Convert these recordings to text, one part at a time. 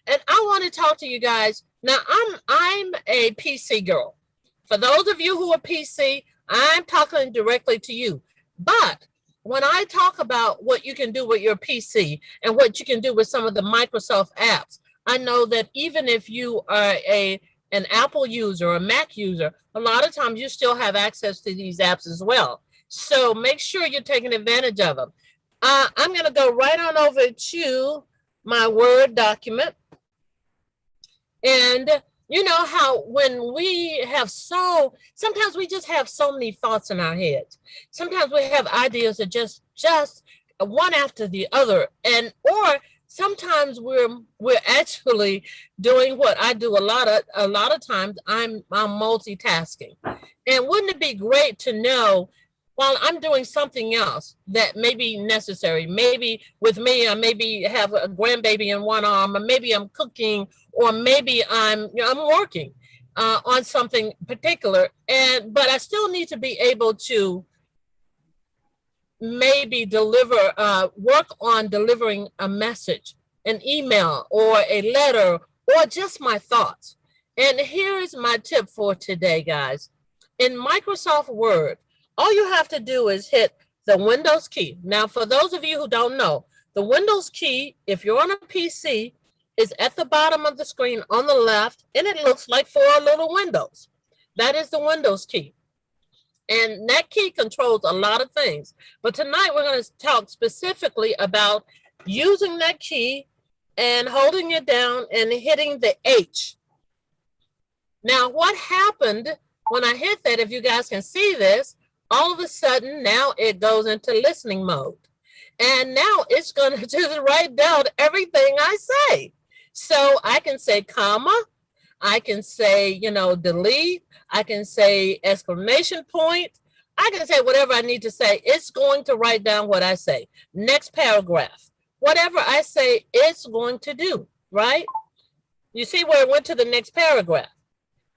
And I want to talk to you guys. Now, I'm a PC girl. For those of you who are PC, I'm talking directly to you. But when I talk about what you can do with your PC and what you can do with some of the Microsoft apps, I know that even if you are an Apple user or a Mac user, a lot of times you still have access to these apps as well. So make sure you're taking advantage of them. I'm going to go right on over to my Word document. And you know how when we have sometimes we just have so many thoughts in our heads. Sometimes we have ideas that just one after the other. And or sometimes we're actually doing what I do a lot of times. I'm multitasking. And wouldn't it be great to know while I'm doing something else that may be necessary? Maybe with me, I maybe have a grandbaby in one arm, or maybe I'm cooking, or maybe I'm working on something particular, and but I still need to be able to maybe work on delivering a message, an email, or a letter, or just my thoughts. And here's my tip for today, guys. In Microsoft Word, all you have to do is hit the Windows key. Now, for those of you who don't know, the Windows key, if you're on a PC, is at the bottom of the screen on the left, and it looks like four little windows. That is the Windows key. And that key controls a lot of things. But tonight we're going to talk specifically about using that key and holding it down and hitting the H. Now, what happened when I hit that, if you guys can see this, all of a sudden now it goes into listening mode. And now it's going to just write down everything I say. So I can say comma, I can say, delete, I can say exclamation point, I can say whatever I need to say. It's going to write down what I say. Next paragraph, whatever I say, it's going to do, right? You see where it went to the next paragraph,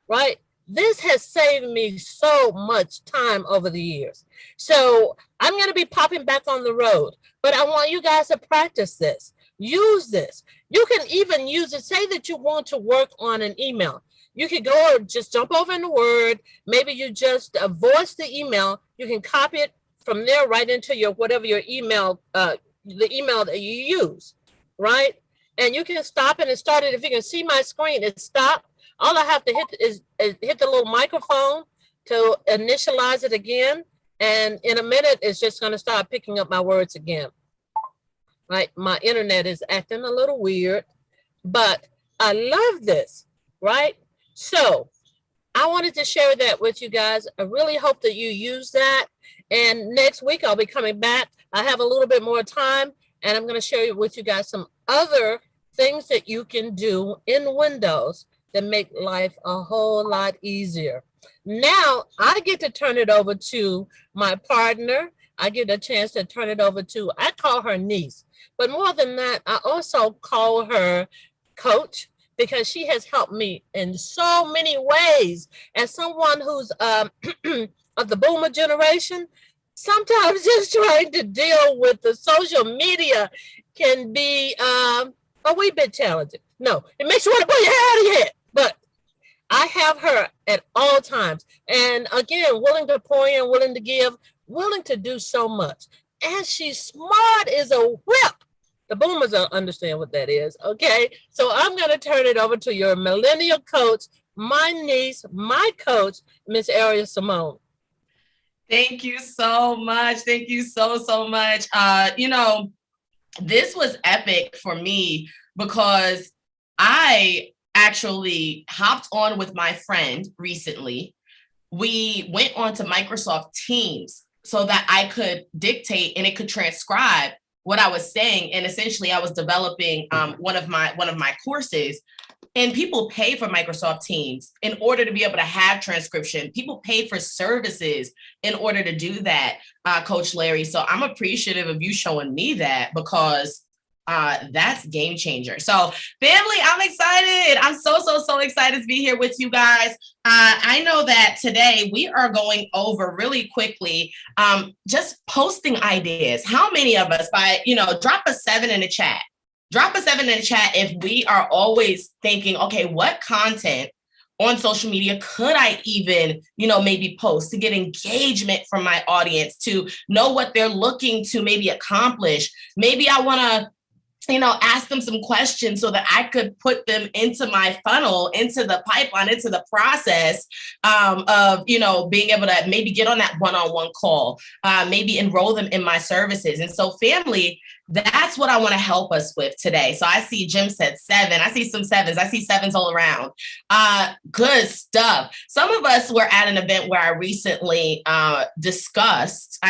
right? This has saved me so much time over the years. So I'm going to be popping back on the road, but I want you guys to practice this. Use this. You can even use it. Say that you want to work on an email. You can go or just jump over into Word. Maybe you just voice the email. You can copy it from there right into your whatever your email, the email that you use, right? And you can stop it and start it. If you can see my screen, it's stopped. All I have to hit is hit the little microphone to initialize it again. And in a minute, it's just going to start picking up my words again. Right? My internet is acting a little weird, but I love this, right? So I wanted to share that with you guys. I really hope that you use that. And next week, I'll be coming back. I have a little bit more time, and I'm going to share with you guys some other things that you can do in Windows that make life a whole lot easier. Now, I get to turn it over to my partner. I get a chance to turn it over to, I call her niece. But more than that, I also call her coach because she has helped me in so many ways. As someone who's of the boomer generation, sometimes just trying to deal with the social media can be a wee bit challenging. No, it makes you want to pull your hair out of your head. But I have her at all times. And again, willing to pour in, willing to give, willing to do so much. And she's smart as a whip. The boomers don't understand what that is, okay? So I'm going to turn it over to your millennial coach, my niece, my coach, Miss Ariel Simone. Thank you so much. Thank you so much. This was epic for me because I actually hopped on with my friend recently. We went on to Microsoft Teams so that I could dictate and it could transcribe what I was saying. And essentially I was developing one of my courses, and people pay for Microsoft Teams in order to be able to have transcription. People pay for services in order to do that, Coach Larry. So I'm appreciative of you showing me that because that's game changer. So family, I'm excited. I'm so excited to be here with you guys. I know that today we are going over really quickly, just posting ideas. How many of us drop a 7 in the chat. Drop a 7 in the chat if we are always thinking, okay, what content on social media could I even, maybe post to get engagement from my audience, to know what they're looking to maybe accomplish. Maybe I want to ask them some questions so that I could put them into my funnel, into the pipeline, into the process of, being able to maybe get on that one-on-one call, maybe enroll them in my services. And so family, that's what I want to help us with today. So I see Jim said 7. I see some 7s. I see 7s all around. Good stuff. Some of us were at an event where I recently discussed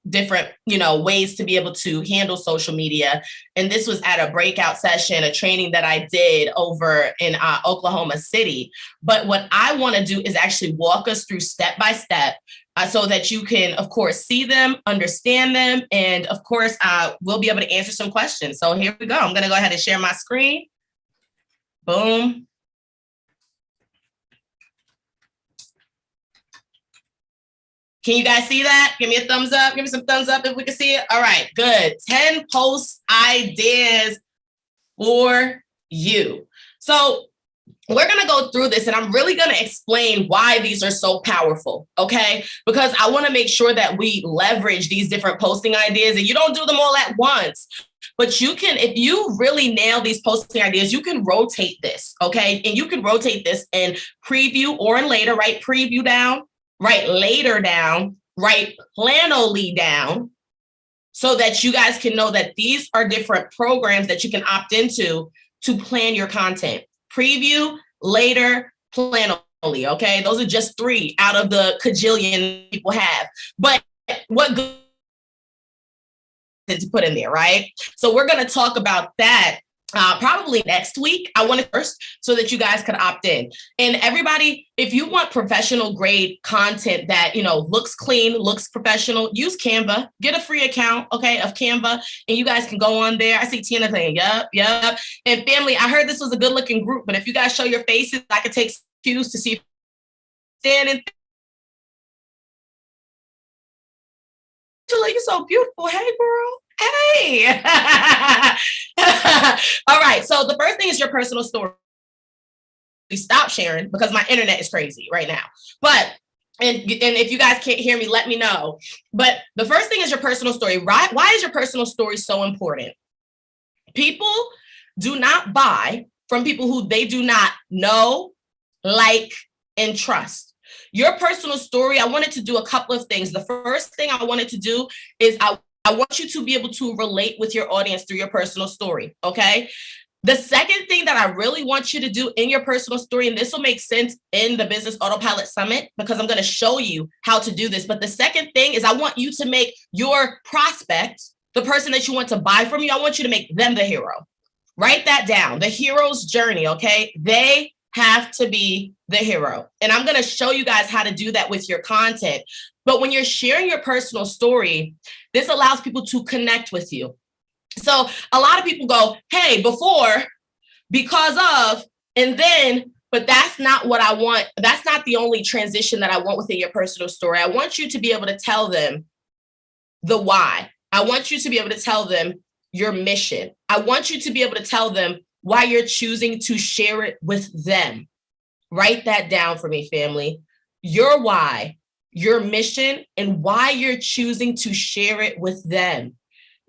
different, ways to be able to handle social media. And this was at a breakout session, a training that I did over in Oklahoma City. But what I want to do is actually walk us through step by step, so that you can, of course, see them, understand them, and of course, we'll be able to answer some questions. So here we go. I'm going to go ahead and share my screen. Boom. Can you guys see that? Give me a thumbs up. Give me some thumbs up if we can see it. All right, good. 10 post ideas for you. So we're going to go through this, and I'm really going to explain why these are so powerful, okay? Because I want to make sure that we leverage these different posting ideas, and you don't do them all at once. But you can, if you really nail these posting ideas, you can rotate this, okay? And you can rotate this in preview or in later, write preview down, write later down, write Planoly down, so that you guys can know that these are different programs that you can opt into to plan your content. Preview, later, Planoly, okay? Those are just 3 out of the cajillion people have. But what good to put in there, right? So we're going to talk about that probably next week. I want it first so that you guys could opt in. And everybody, if you want professional grade content that, looks clean, looks professional, use Canva, get a free account, okay, of Canva, and you guys can go on there. I see Tina saying, yup. And family, I heard this was a good looking group, but if you guys show your faces, I could take cues to see if you're standing. You're so beautiful. Hey, girl. Hey. All right. So the first thing is your personal story. Stop sharing because my internet is crazy right now. But and if you guys can't hear me, let me know. But the first thing is your personal story. Right? Why is your personal story so important? People do not buy from people who they do not know, like, and trust. Your personal story, I wanted to do a couple of things. The first thing I wanted to do is I want you to be able to relate with your audience through your personal story, okay? The second thing that I really want you to do in your personal story, and this will make sense in the Business AutoPilot Summit because I'm going to show you how to do this. But the second thing is I want you to make your prospect, the person that you want to buy from you, I want you to make them the hero. Write that down, the hero's journey, okay? They have to be the hero. And I'm going to show you guys how to do that with your content. But when you're sharing your personal story, this allows people to connect with you. So a lot of people go, hey, before, because of, and then, but that's not what I want. That's not the only transition that I want within your personal story. I want you to be able to tell them the why. I want you to be able to tell them your mission. I want you to be able to tell them why you're choosing to share it with them. Write that down for me, family. Your why, your mission, and why you're choosing to share it with them.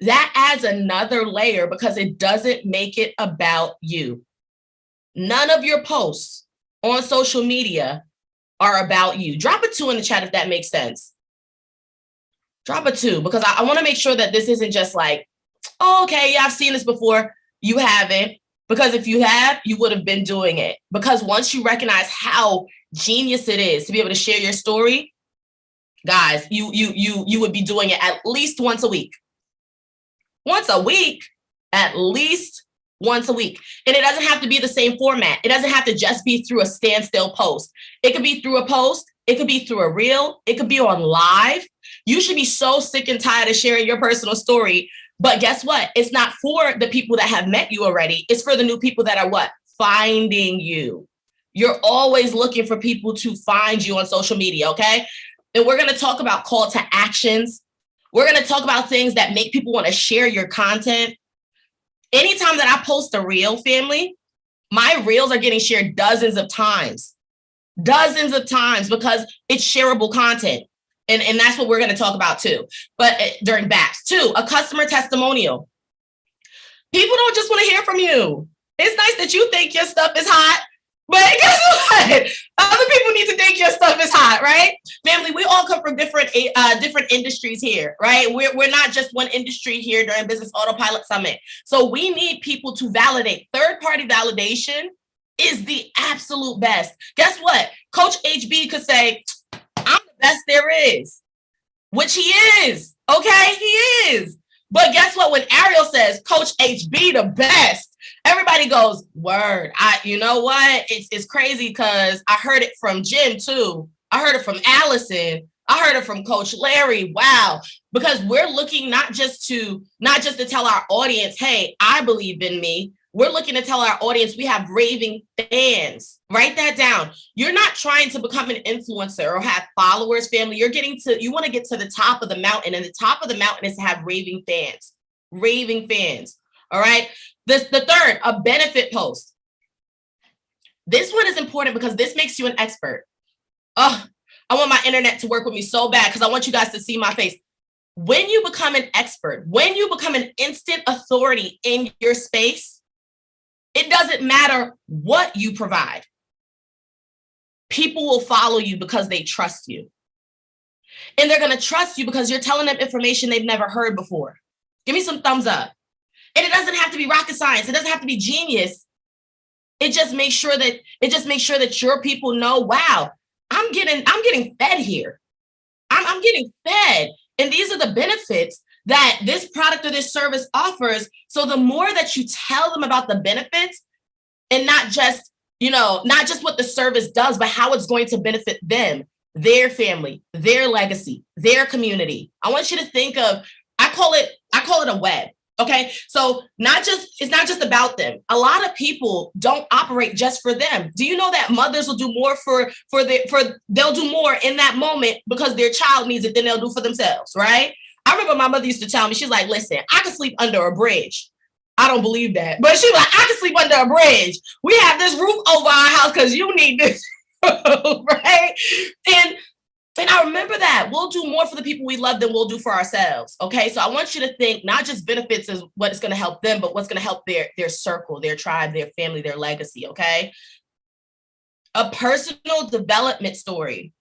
That adds another layer because it doesn't make it about you. None of your posts on social media are about you. Drop a 2 in the chat if that makes sense. Drop a 2 because I want to make sure that this isn't just like, oh, okay, yeah, I've seen this before. You haven't. Because if you have, you would have been doing it. Because once you recognize how genius it is to be able to share your story, guys, you would be doing it at least once a week. Once a week, at least once a week. And it doesn't have to be the same format. It doesn't have to just be through a standstill post. It could be through a post. It could be through a reel. It could be on live. You should be so sick and tired of sharing your personal story. But guess what? It's not for the people that have met you already. It's for the new people that are what? Finding you. You're always looking for people to find you on social media, okay? And we're going to talk about call to actions. We're going to talk about things that make people want to share your content. Anytime that I post a reel, family, my reels are getting shared dozens of times because it's shareable content. And that's what we're going to talk about too. But during BAPS, too, a customer testimonial. People don't just want to hear from you. It's nice that you think your stuff is hot, but guess what? Other people need to think your stuff is hot, right? Family, we all come from different industries here, right? We're not just one industry here during Business AutoPilot Summit. So we need people to validate. Third-party validation is the absolute best. Guess what? Coach HB could say, I'm the best there is, which he is. Okay, he is. But guess what? When Ariel says Coach HB the best, everybody goes, word. You know what? It's crazy because I heard it from Jim too. I heard it from Allison. I heard it from Coach Larry. Wow. Because we're looking not just to tell our audience, hey, I believe in me. We're looking to tell our audience we have raving fans. Write that down. You're not trying to become an influencer or have followers, family. You want to get to the top of the mountain, and the top of the mountain is to have raving fans. Raving fans. All right. The third, a benefit post. This one is important because this makes you an expert. Oh, I want my internet to work with me so bad because I want you guys to see my face. When you become an expert, when you become an instant authority in your space, it doesn't matter what you provide. People will follow you because they trust you. And they're going to trust you because you're telling them information they've never heard before. Give me some thumbs up. And it doesn't have to be rocket science. It doesn't have to be genius. It just makes sure that your people know, wow, I'm getting fed here. I'm getting fed. And these are the benefits that this product or this service offers. So the more that you tell them about the benefits, and not just what the service does, but how it's going to benefit them, their family, their legacy, their community. I want you to think of, I call it a web. Okay. So it's not just about them. A lot of people don't operate just for them. Do you know that mothers will do more they'll do more in that moment because their child needs it than they'll do for themselves, right? I remember my mother used to tell me, she's like, listen, I can sleep under a bridge. I don't believe that. But she's like, I can sleep under a bridge. We have this roof over our house because you need this, right? And I remember that. We'll do more for the people we love than we'll do for ourselves, okay? So I want you to think not just benefits is what is going to help them, but what's going to help their circle, their tribe, their family, their legacy, okay? A personal development story.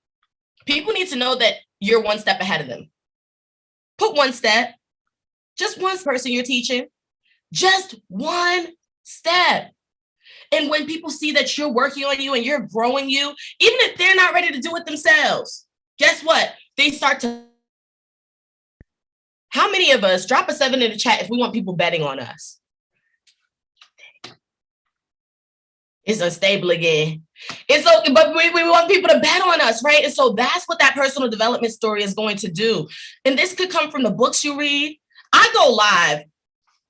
People need to know that you're one step ahead of them. Put one step, just one person you're teaching, just one step. And when people see that you're working on you and you're growing you, even if they're not ready to do it themselves, guess what? They start to. How many of us, drop a 7 in the chat if we want people betting on us? It's unstable again. It's okay, but we want people to bet on us, right? And so that's what that personal development story is going to do. And this could come from the books you read. I go live,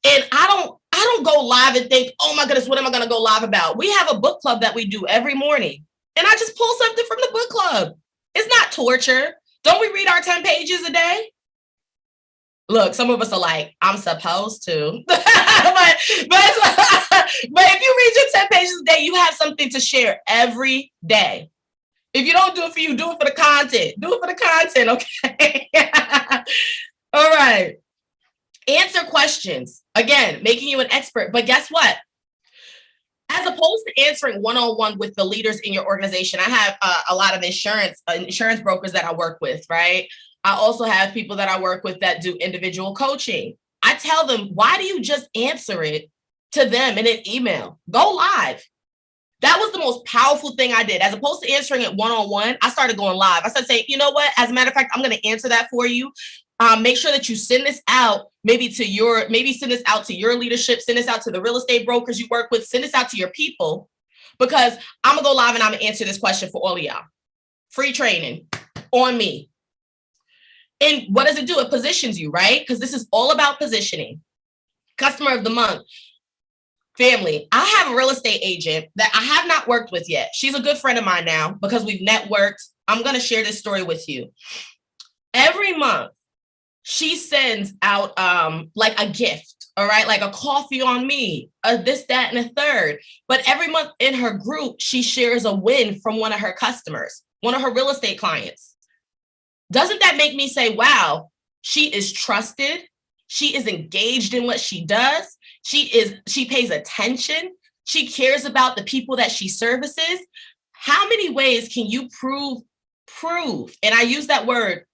and I don't go live and think, oh my goodness, what am I going to go live about? We have a book club that we do every morning, and I just pull something from the book club. It's not torture. Don't we read our 10 pages a day? Look, some of us are like, I'm supposed to. but if you read your 10 pages a day, you have something to share every day. If you don't do it for you, do it for the content. Do it for the content, okay? All right. Answer questions. Again, making you an expert. But guess what? As opposed to answering one-on-one with the leaders in your organization, I have a lot of insurance brokers that I work with, right? I also have people that I work with that do individual coaching. I tell them, why do you just answer it to them in an email? Go live. That was the most powerful thing I did. As opposed to answering it one-on-one, I started going live. I started saying, you know what? As a matter of fact, I'm going to answer that for you. Make sure that you send this out, maybe send this out to your leadership, send this out to the real estate brokers you work with, send this out to your people, because I'm going to go live and I'm going to answer this question for all of y'all. Free training on me. And what does it do? It positions you, right? Because this is all about positioning. Customer of the month. Family, I have a real estate agent that I have not worked with yet. She's a good friend of mine now because we've networked. I'm going to share this story with you. Every month, she sends out like a gift all right, like a coffee on me, this, that, and a third. But every month in her group, she shares a win from one of her customers, one of her real estate clients. Doesn't that make me say, wow, she is trusted. She is engaged in what she does. She pays attention. She cares about the people that she services. How many ways can you prove? And I use that word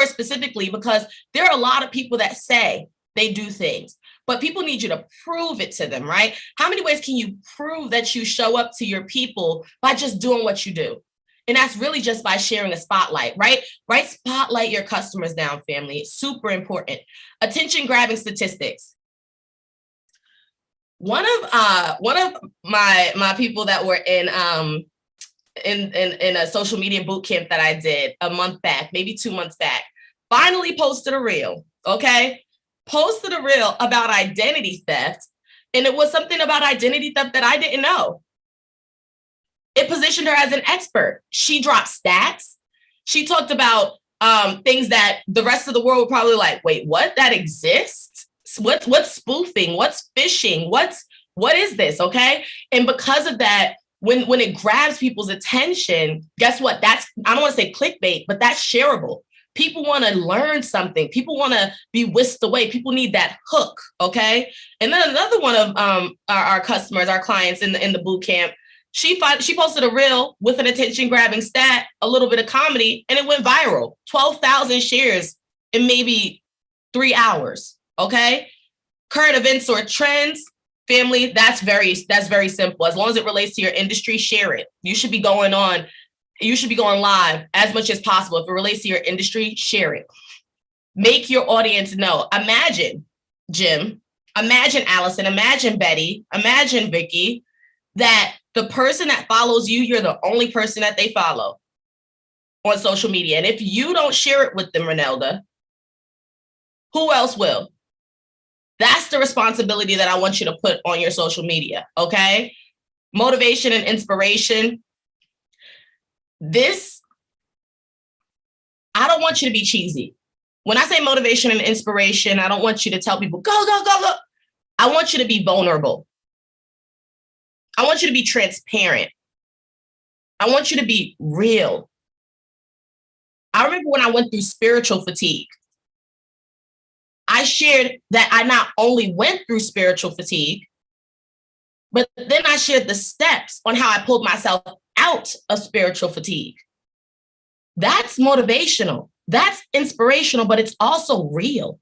specifically because there are a lot of people that say they do things, but people need you to prove it to them, right? How many ways can you prove that you show up to your people by just doing what you do? And that's really just by sharing a spotlight, right? Right? Spotlight your customers down, family. It's super important. Attention grabbing statistics. One of my people that were in a social media boot camp that I did a month back, maybe 2 months back, finally posted a reel, okay? Posted a reel about identity theft. And it was something about identity theft that I didn't know. It positioned her as an expert. She dropped stats. She talked about things that the rest of the world would probably like, wait, what? That exists? What's spoofing? What's phishing? What is this? Okay. And because of that, when it grabs people's attention, guess what? I don't want to say clickbait, but that's shareable. People want to learn something. People want to be whisked away. People need that hook. Okay. And then another one of our customers, our clients in the boot camp, she posted a reel with an attention grabbing stat, a little bit of comedy, and it went viral. 12,000 shares in maybe 3 hours. Okay. Current events or trends, family, that's very simple. As long as it relates to your industry, share it. You should be going live as much as possible. If it relates to your industry, share it. Make your audience know. Imagine, Jim, imagine Allison, imagine Betty, imagine Vicky, that the person that follows you, you're the only person that they follow on social media. And if you don't share it with them, Renelda, who else will? That's the responsibility that I want you to put on your social media, okay? Motivation and inspiration. I don't want you to be cheesy. When I say motivation and inspiration, I don't want you to tell people, go, go, go, go. I want you to be vulnerable. I want you to be transparent. I want you to be real. I remember when I went through spiritual fatigue, I shared that I not only went through spiritual fatigue, but then I shared the steps on how I pulled myself out of spiritual fatigue. That's motivational. That's inspirational, but it's also real,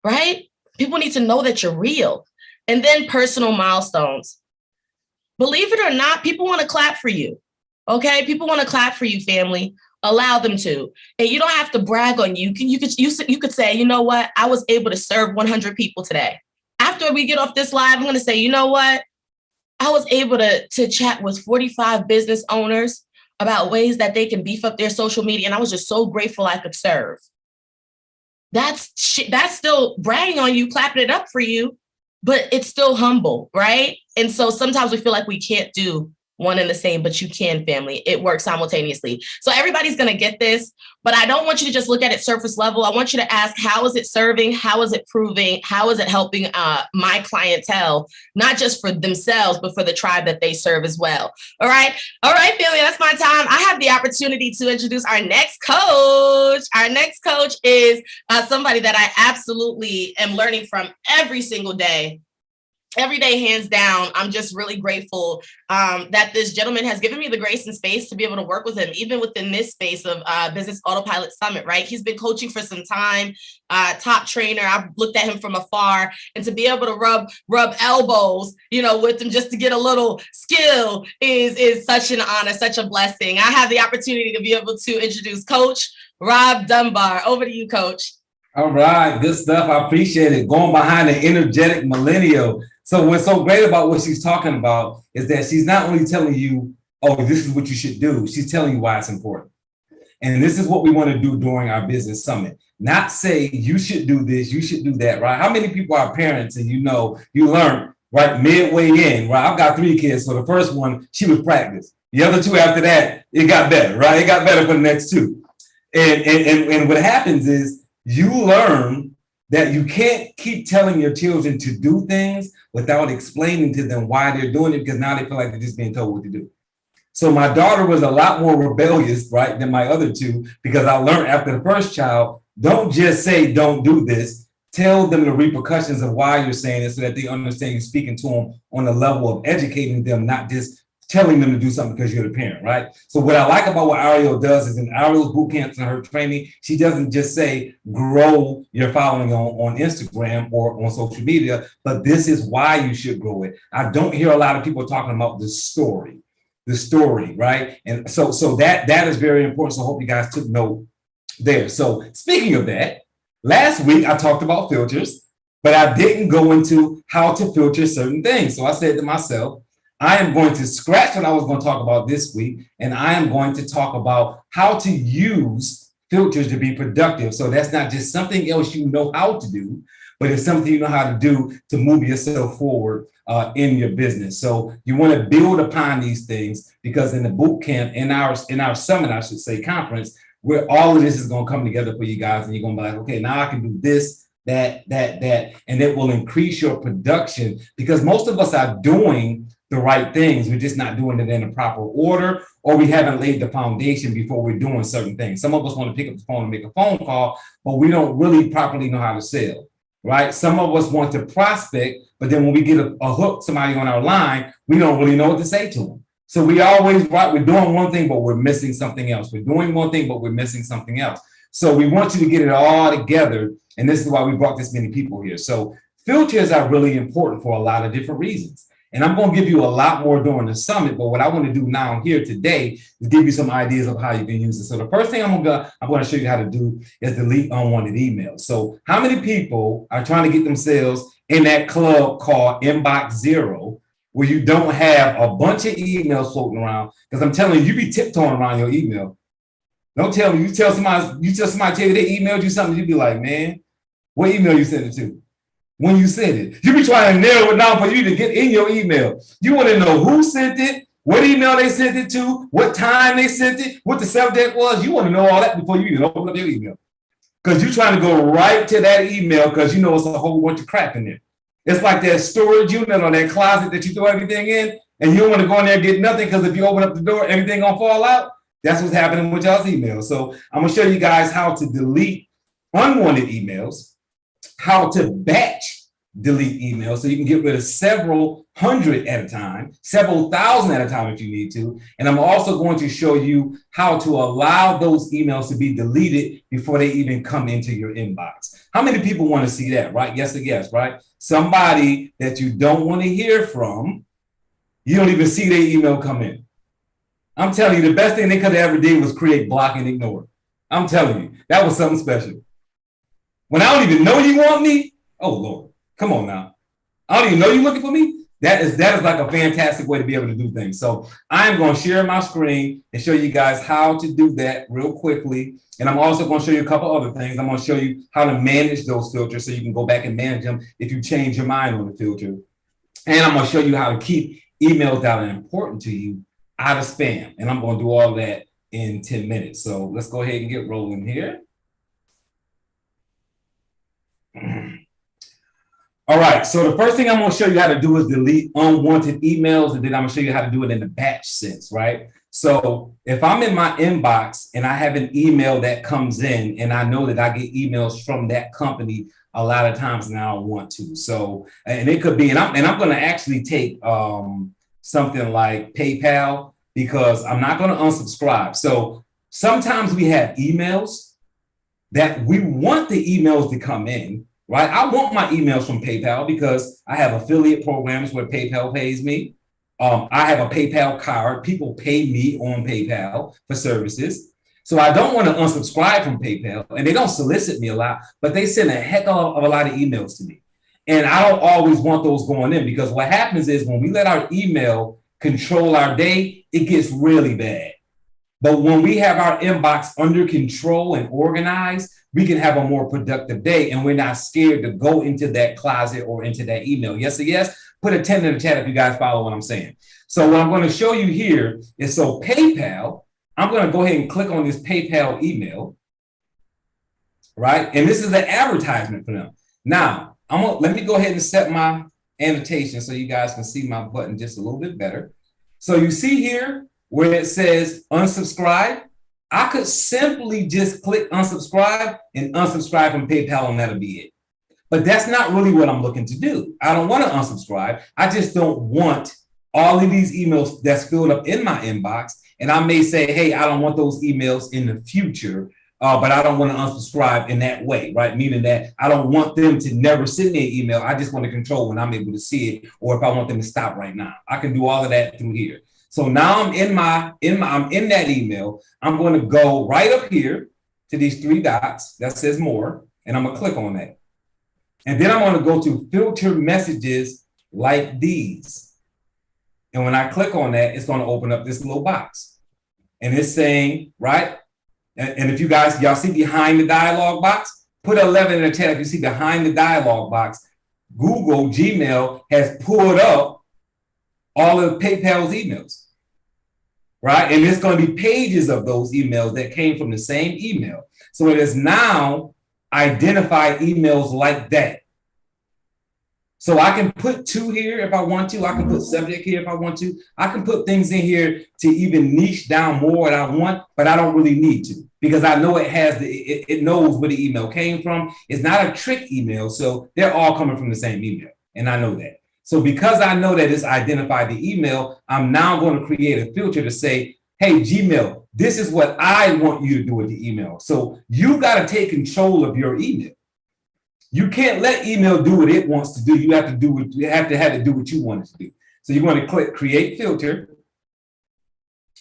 right? People need to know that you're real. And then personal milestones. Believe it or not, people want to clap for you, okay? People want to clap for you, family. Allow them to. And you don't have to brag on you. You could say, you know what? I was able to serve 100 people today. After we get off this live, I'm going to say, you know what? I was able to chat with 45 business owners about ways that they can beef up their social media. And I was just so grateful I could serve. That's still bragging on you, clapping it up for you, but it's still humble, right? And so sometimes we feel like we can't do one and the same, but you can, family. It works simultaneously. So everybody's going to get this, but I don't want you to just look at it surface level. I want you to ask, how is it serving? How is it proving? How is it helping my clientele, not just for themselves, but for the tribe that they serve as well? All right, family, that's my time. I have the opportunity to introduce our next coach. Our next coach is somebody that I absolutely am learning from every single day. Every day, hands down. I'm just really grateful that this gentleman has given me the grace and space to be able to work with him, even within this space of Business AutoPilot Summit, right? He's been coaching for some time, top trainer. I've looked at him from afar, and to be able to rub elbows, with him just to get a little skill is such an honor, such a blessing. I have the opportunity to be able to introduce Coach Rob Dunbar. Over to you, Coach. All right, good stuff. I appreciate it. Going behind the energetic millennial. So what's so great about what she's talking about is that she's not only telling you, oh, this is what you should do. She's telling you why it's important. And this is what we want to do during our business summit. Not say you should do this, you should do that, right? How many people are parents and you learn, right, midway in, right? I've got 3 kids. So the first one, she was practice. The other 2 after that, it got better, right? It got better for the next 2. And what happens is you learn that you can't keep telling your children to do things without explaining to them why they're doing it, because now they feel like they're just being told what to do. So my daughter was a lot more rebellious, right, than my other two, because I learned after the first child, don't just say, don't do this. Tell them the repercussions of why you're saying it so that they understand you're speaking to them on the level of educating them, not just telling them to do something because you're the parent, right? So what I like about what Ariel does is in Ariel's boot camps and her training, she doesn't just say, grow your following on Instagram or on social media, but this is why you should grow it. I don't hear a lot of people talking about the story, right? And so that is very important. So I hope you guys took note there. So speaking of that, last week I talked about filters, but I didn't go into how to filter certain things. So I said to myself, I am going to scratch what I was going to talk about this week, and I am going to talk about how to use filters to be productive. So that's not just something else you know how to do, but it's something you know how to do to move yourself forward in your business. So you want to build upon these things, because in the boot camp, in our summit, I should say, conference, where all of this is going to come together for you guys, and you're going to be like, okay, now I can do this, that, and it will increase your production, because most of us are doing the right things. We're just not doing it in a proper order, or we haven't laid the foundation before we're doing certain things. Some of us want to pick up the phone and make a phone call, but we don't really properly know how to sell, right? Some of us want to prospect, but then when we get a hook, somebody on our line, we don't really know what to say to them. So we always, right, we're doing one thing, but we're missing something else. We're doing one thing, but we're missing something else. So we want you to get it all together. And this is why we brought this many people here. So filters are really important for a lot of different reasons. And I'm going to give you a lot more during the summit, but what I want to do now here today is give you some ideas of how you can use it. So the first thing I'm going to show you how to do is delete unwanted emails. So how many people are trying to get themselves in that club called Inbox Zero, where you don't have a bunch of emails floating around? Because I'm telling you, you be tiptoeing around your email. Don't tell me, you tell somebody tell you they emailed you something, you be like, man, what email you sent it to? When you sent it, you be trying to narrow it down for you to get in your email. You want to know who sent it, what email they sent it to, what time they sent it, what the subject was. You want to know all that before you even open up your email, because you're trying to go right to that email because you know it's a whole bunch of crap in there. It's like that storage unit or that closet that you throw everything in, and you don't want to go in there and get nothing, because if you open up the door, everything gonna fall out. That's what's happening with y'all's emails. So I'm gonna show you guys how to delete unwanted emails, how to batch delete emails so you can get rid of several hundred at a time, several thousand at a time if you need to. And I'm also going to show you how to allow those emails to be deleted before they even come into your inbox. How many people want to see that, right? Yes or yes, right? Somebody that you don't want to hear from, you don't even see their email come in. I'm telling you, the best thing they could have ever did was create, block, and ignore. I'm telling you, that was something special. When I don't even know you want me, oh Lord, come on now. I don't even know you're looking for me. That is like a fantastic way to be able to do things. So I am going to share my screen and show you guys how to do that real quickly. And I'm also going to show you a couple other things. I'm going to show you how to manage those filters so you can go back and manage them if you change your mind on the filter. And I'm going to show you how to keep emails that are important to you out of spam. And I'm going to do all that in 10 minutes. So let's go ahead and get rolling here. All right, so the first thing I'm going to show you how to do is delete unwanted emails, and then I'm going to show you how to do it in the batch sense, right? So if I'm in my inbox and I have an email that comes in, and I know that I get emails from that company a lot of times now I want to. So, and it could be, and I'm going to actually take something like PayPal, because I'm not going to unsubscribe. So sometimes we have emails that we want the emails to come in, right? I want my emails from PayPal because I have affiliate programs where PayPal pays me. I have a PayPal card. People pay me on PayPal for services. So I don't want to unsubscribe from PayPal, and they don't solicit me a lot, but they send a heck of a lot of emails to me. And I don't always want those going in, because what happens is when we let our email control our day, it gets really bad. But when we have our inbox under control and organized, we can have a more productive day, and we're not scared to go into that closet or into that email. Yes or yes? Put a 10 in the chat if you guys follow what I'm saying. So what I'm going to show you here is, so PayPal, I'm going to go ahead and click on this PayPal email, right? And this is an advertisement for them. Now, let me go ahead and set my annotation so you guys can see my button just a little bit better. So you see here where it says unsubscribe. I could simply just click unsubscribe and unsubscribe from PayPal, and that'll be it. But that's not really what I'm looking to do. I don't want to unsubscribe. I just don't want all of these emails that's filled up in my inbox. And I may say, hey, I don't want those emails in the future, but I don't want to unsubscribe in that way, right? Meaning that I don't want them to never send me an email. I just want to control when I'm able to see it, or if I want them to stop right now. I can do all of that through here. So now I'm in that email. I'm going to go right up here to these three dots that says more, and I'm going to click on that. And then I'm going to go to filter messages like these. And when I click on that, it's going to open up this little box. And it's saying, right? And if you guys, y'all see behind the dialog box, put 11 in the chat. If you see behind the dialog box, Google Gmail has pulled up all of PayPal's emails, right? And it's going to be pages of those emails that came from the same email. So it is now identified emails like that. So I can put to here if I want to. I can put subject here if I want to. I can put things in here to even niche down more what I want, but I don't really need to, because I know it knows where the email came from. It's not a trick email, so they're all coming from the same email, and I know that. So because I know that it's identified the email, I'm now going to create a filter to say, hey, Gmail, this is what I want you to do with the email. So you got to take control of your email. You can't let email do what it wants to do. You have to have it do what you want it to do. So you're going to click create filter.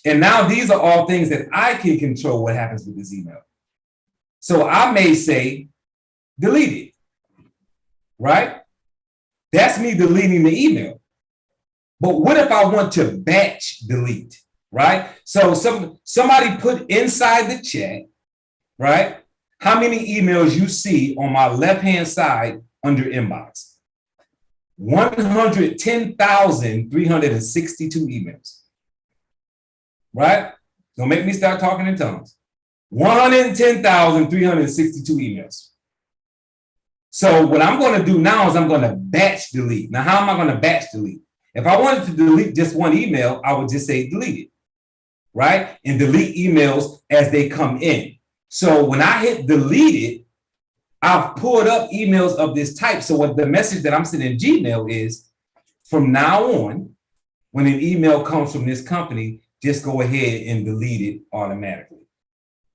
And now these are all things that I can control what happens with this email. So I may say delete it, right? That's me deleting the email. But what if I want to batch delete, right? So somebody put inside the chat, right, how many emails you see on my left-hand side under inbox. 110,362 emails, right? Don't make me start talking in tongues. 110,362 emails. So what I'm going to do now is I'm going to batch delete. Now, how am I going to batch delete? If I wanted to delete just one email, I would just say delete it, right? And delete emails as they come in. So when I hit delete it, I've pulled up emails of this type. So what the message that I'm sending in Gmail is, from now on, when an email comes from this company, just go ahead and delete it automatically.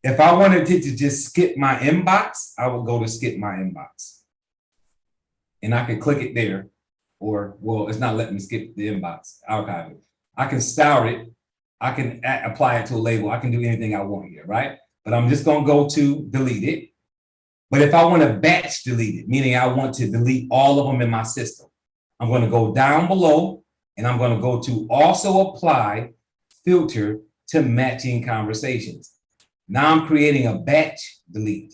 If I wanted it to just skip my inbox, I would go to skip my inbox. And I can click it there, or, well, it's not letting me skip the inbox, archive it. I can style it. I can apply it to a label. I can do anything I want here, right? But I'm just going to go to delete it. But if I want to batch delete it, meaning I want to delete all of them in my system, I'm going to go down below and I'm going to go to also apply filter to matching conversations. Now I'm creating a batch delete.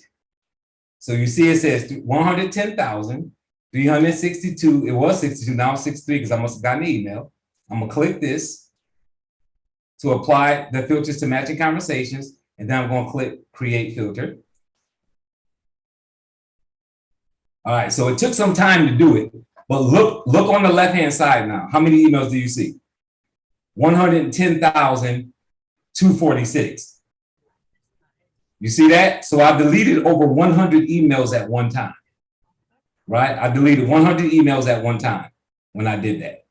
So you see it says 110,362. It was 62. Now it's 63 because I must have gotten an email. I'm going to click this to apply the filters to matching conversations. And then I'm going to click create filter. All right, so it took some time to do it, but look on the left-hand side now. How many emails do you see? 110,246. You see that? So I deleted over 100 emails at one time, right? I deleted 100 emails at one time when I did that.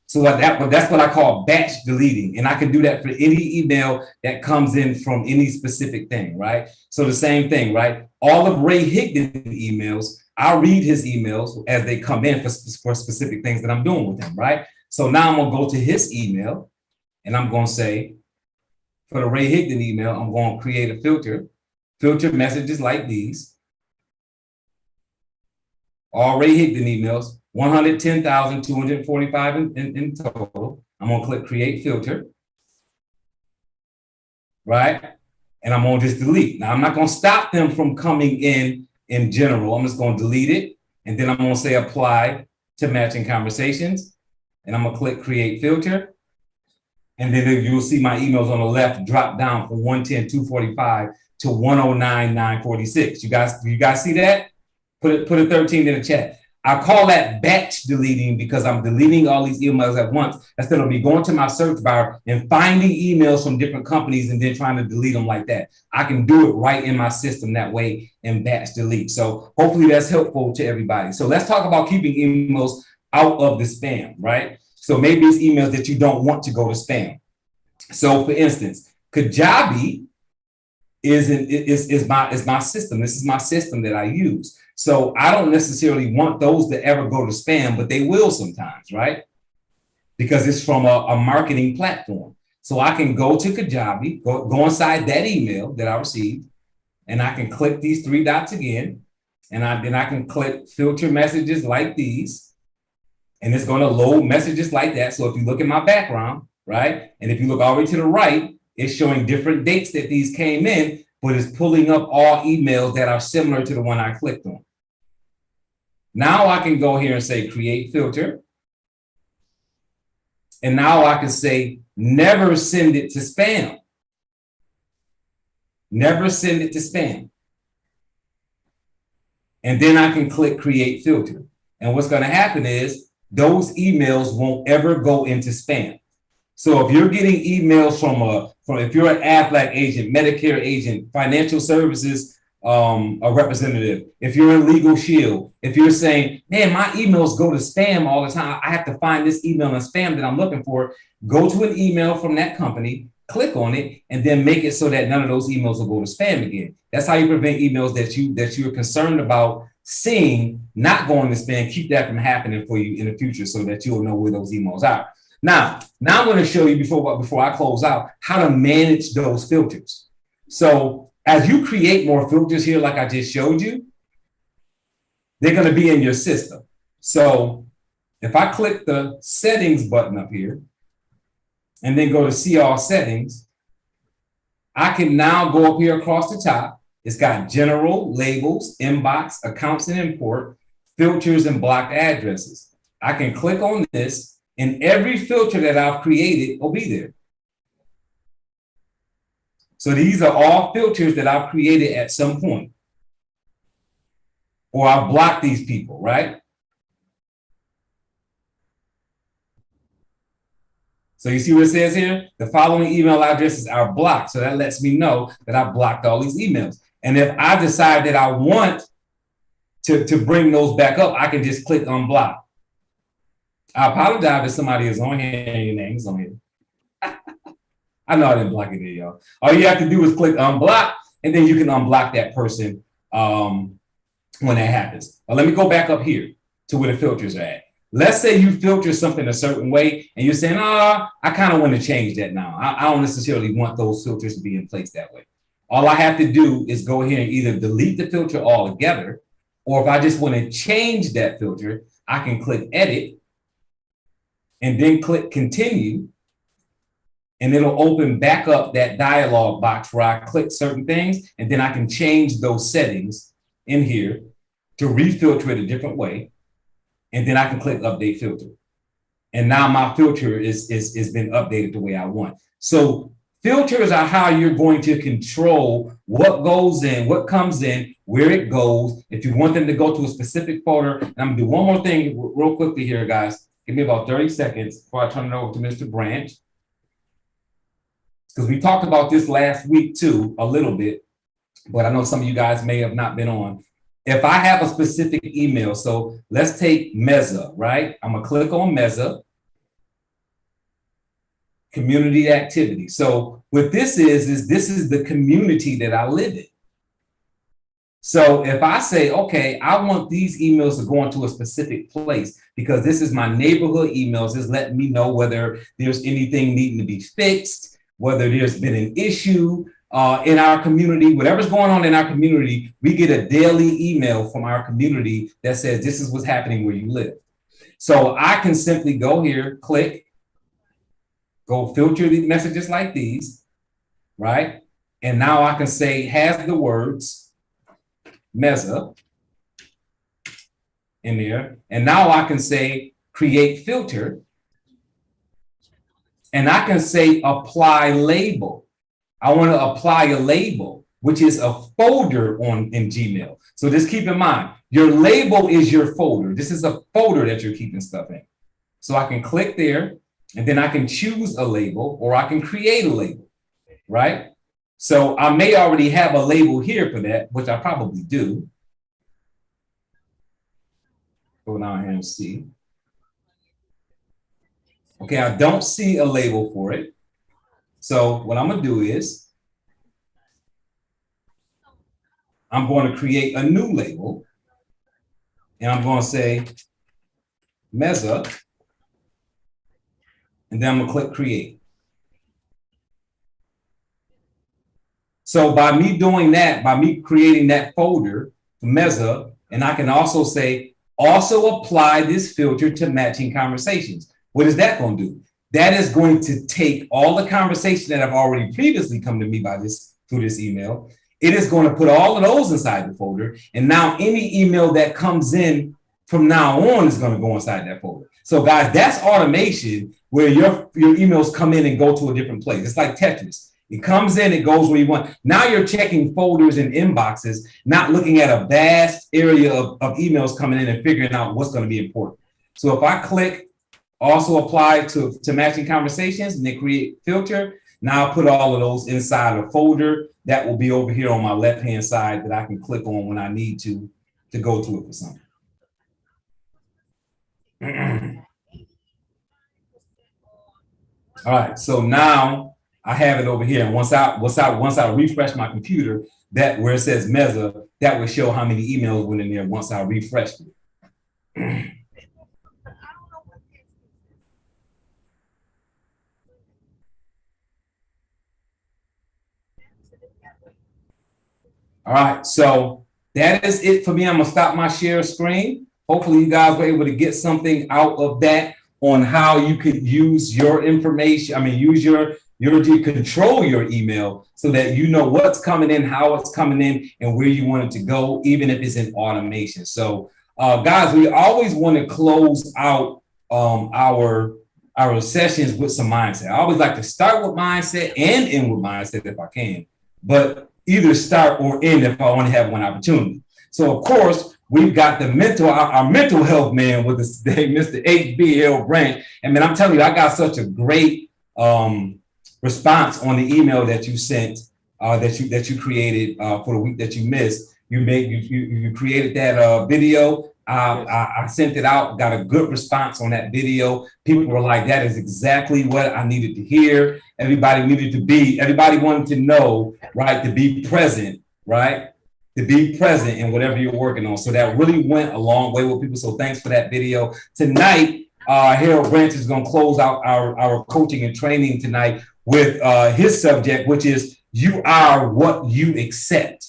So that's what I call batch deleting. And I can do that for any email that comes in from any specific thing, right? So the same thing, right? All of Ray Higdon emails, I read his emails as they come in for specific things that I'm doing with him, right? So now I'm going to go to his email and I'm going to say, for the Ray Higdon email, I'm going to create a filter messages like these. All Ray Higdon emails, 110,245 in total. I'm going to click create filter, right? And I'm going to just delete. Now, I'm not going to stop them from coming in general. I'm just going to delete it. And then I'm going to say apply to matching conversations. And I'm going to click create filter. And then you'll see my emails on the left drop down from 110,245 to 109,946. You guys see that? Put a 13 in the chat. I call that batch deleting because I'm deleting all these emails at once instead of me going to my search bar and finding emails from different companies and then trying to delete them like that. I can do it right in my system that way and batch delete. So hopefully that's helpful to everybody. So let's talk about keeping emails out of the spam, right? So maybe it's emails that you don't want to go to spam. So for instance, Kajabi is my system. This is my system that I use. So I don't necessarily want those to ever go to spam, but they will sometimes, right? Because it's from a marketing platform. So I can go to Kajabi, go inside that email that I received, and I can click these three dots again, and then I can click filter messages like these, and it's going to load messages like that. So if you look at my background, right, and if you look all the way to the right, it's showing different dates that these came in, but it's pulling up all emails that are similar to the one I clicked on. Now I can go here and say create filter. And now I can say never send it to spam. Never send it to spam. And then I can click create filter. And what's going to happen is those emails won't ever go into spam. So if you're getting emails from if you're an Aflac agent, Medicare agent, financial services, a representative, if you're in Legal Shield, if you're saying, man, my emails go to spam all the time, I have to find this email in spam that I'm looking for, go to an email from that company, click on it, and then make it so that none of those emails will go to spam again. That's how you prevent emails that you're concerned about seeing not going to spam. Keep that from happening for you in the future so that you'll know where those emails are. Now I'm going to show you before I close out how to manage those filters. So as you create more filters here, like I just showed you, they're going to be in your system. So if I click the settings button up here and then go to see all settings, I can now go up here across the top. It's got general, labels, inbox, accounts and import, filters and blocked addresses. I can click on this and every filter that I've created will be there. So these are all filters that I've created at some point. Or I've blocked these people, right? So you see what it says here? The following email addresses are blocked. So that lets me know that I've blocked all these emails. And if I decide that I want to bring those back up, I can just click unblock. I apologize if somebody is on here and your name's on here. I know I didn't block it there, y'all. All you have to do is click unblock, and then you can unblock that person when that happens. But let me go back up here to where the filters are at. Let's say you filter something a certain way, and you're saying, I kind of want to change that now. I don't necessarily want those filters to be in place that way. All I have to do is go here and either delete the filter altogether, or if I just want to change that filter, I can click edit, and then click continue, and it'll open back up that dialog box where I click certain things, and then I can change those settings in here to refilter it a different way, and then I can click update filter. And now my filter is been updated the way I want. So filters are how you're going to control what goes in, what comes in, where it goes. If you want them to go to a specific folder, and I'm gonna do one more thing real quickly here, guys. Give me about 30 seconds before I turn it over to Mr. Branch. Because we talked about this last week too, a little bit, but I know some of you guys may have not been on. If I have a specific email, so let's take Meza, right? I'm gonna click on Meza, community activity. So what this is this is the community that I live in. So if I say, okay, I want these emails to go into a specific place because this is my neighborhood emails, it's letting me know whether there's anything needing to be fixed, whether there's been an issue in our community, whatever's going on in our community, we get a daily email from our community that says this is what's happening where you live. So I can simply go here, click, go filter the messages like these, right? And now I can say has the words Meza in there. And now I can say create filter. And I can say apply label. I want to apply a label. which is a folder in Gmail. So just keep in mind, your label is your folder. This is a folder that you're keeping stuff in. So I can click there, and then I can choose a label, or I can create a label, right? So I may already have a label here for that, which I probably do. Go down here and see. Okay, I don't see a label for it. So what I'm gonna do is I'm going to create a new label, and I'm going to say Meza, and then I'm gonna click create. So by me doing that, by me creating that folder for Meza, and I can also say, also apply this filter to matching conversations. What is that going to do? That is going to take all the conversations that have already previously come to me through this email. It is going to put all of those inside the folder. And now any email that comes in from now on is going to go inside that folder. So guys, that's automation where your emails come in and go to a different place. It's like Tetris. It comes in, it goes where you want. Now you're checking folders and inboxes, not looking at a vast area of emails coming in and figuring out what's going to be important. So if I click also apply to matching conversations and then create filter, now I'll put all of those inside a folder that will be over here on my left-hand side that I can click on when I need to go to it for something. All right, so now I have it over here, and once I refresh my computer, that where it says Meza, that will show how many emails went in there once I refreshed it. All right, so that is it for me. I'm gonna stop my share screen. Hopefully you guys were able to get something out of that on how you could use your information. I mean, use your control your email so that you know what's coming in, how it's coming in, and where you want it to go, even if it's in automation. So guys, we always want to close out our sessions with some mindset. I always like to start with mindset and end with mindset if I can, but either start or end if I only have one opportunity. So of course, we've got our mental health man with us today, Mr. HB Branch. And man, I'm telling you, I got such a great response on the email that you sent, that you created for the week that you missed. You created that video. I sent it out, got a good response on that video. People were like, that is exactly what I needed to hear. Everybody wanted to know, right, to be present, right? To be present in whatever you're working on. So that really went a long way with people. So thanks for that video. Tonight, Harold Branch is going to close out our coaching and training tonight with his subject, which is you are what you accept.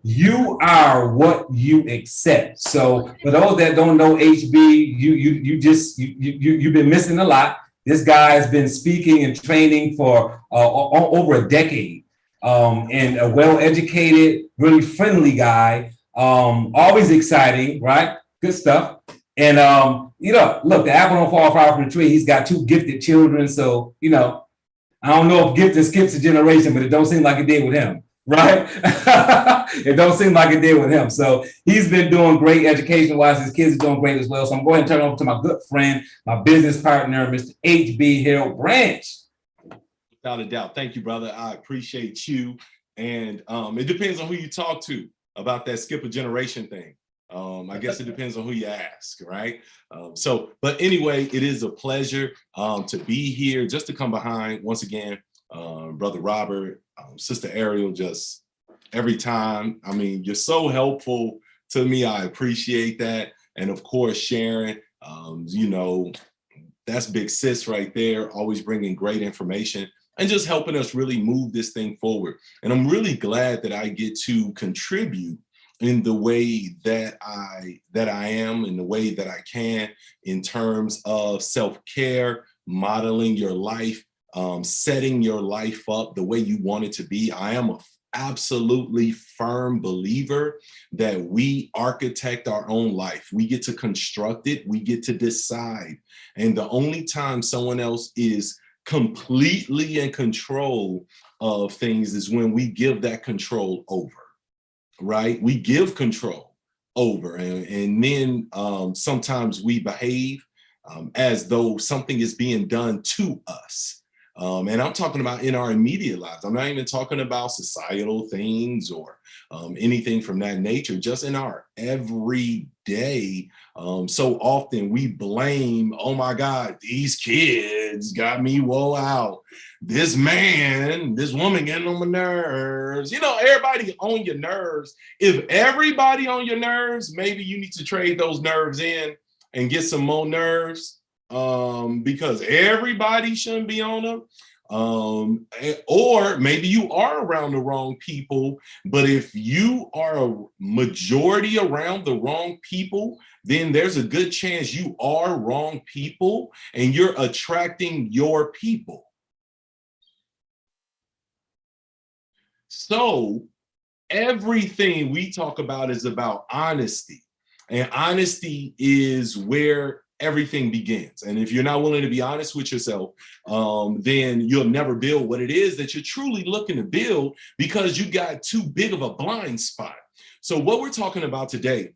You are what you accept. So for those that don't know HB, you've been missing a lot. This guy has been speaking and training for over a decade, and a well-educated, really friendly guy, always exciting, right? Good stuff. And look, the apple don't fall far from the tree. He's got 2 gifted children, so I don't know if gifting skips a generation, but it don't seem like it did with him. Right? It don't seem like it did with him. So he's been doing great education-wise. His kids are doing great as well. So I'm going to turn it over to my good friend, my business partner, Mr. HB Harold Branch. Without a doubt. Thank you, brother. I appreciate you. And it depends on who you talk to about that skip a generation thing. I guess it depends on who you ask, right? But anyway, it is a pleasure to be here, just to come behind once again, Brother Robert, Sister Ariel, just every time. I mean, you're so helpful to me. I appreciate that. And of course, Sharon, that's big sis right there, always bringing great information and just helping us really move this thing forward. And I'm really glad that I get to contribute in the way that I am, in the way that I can, in terms of self-care, modeling your life, setting your life up the way you want it to be. I am a absolutely firm believer that we architect our own life. We get to construct it. We get to decide. And the only time someone else is completely in control of things is when we give that control over, right? We give control over, and then sometimes we behave as though something is being done to us. And I'm talking about in our immediate lives. I'm not even talking about societal things or anything from that nature, just in our everyday. So often we blame, oh my God, these kids got me woe out. This man, this woman getting on my nerves. You know, everybody on your nerves. If everybody on your nerves, maybe you need to trade those nerves in and get some more nerves, because everybody shouldn't be on them. Or maybe you are around the wrong people, but if you are a majority around the wrong people, then there's a good chance you are wrong people and you're attracting your people. So everything we talk about is about honesty, and honesty is where everything begins. And if you're not willing to be honest with yourself, then you'll never build what it is that you're truly looking to build, because you got too big of a blind spot. So what we're talking about today,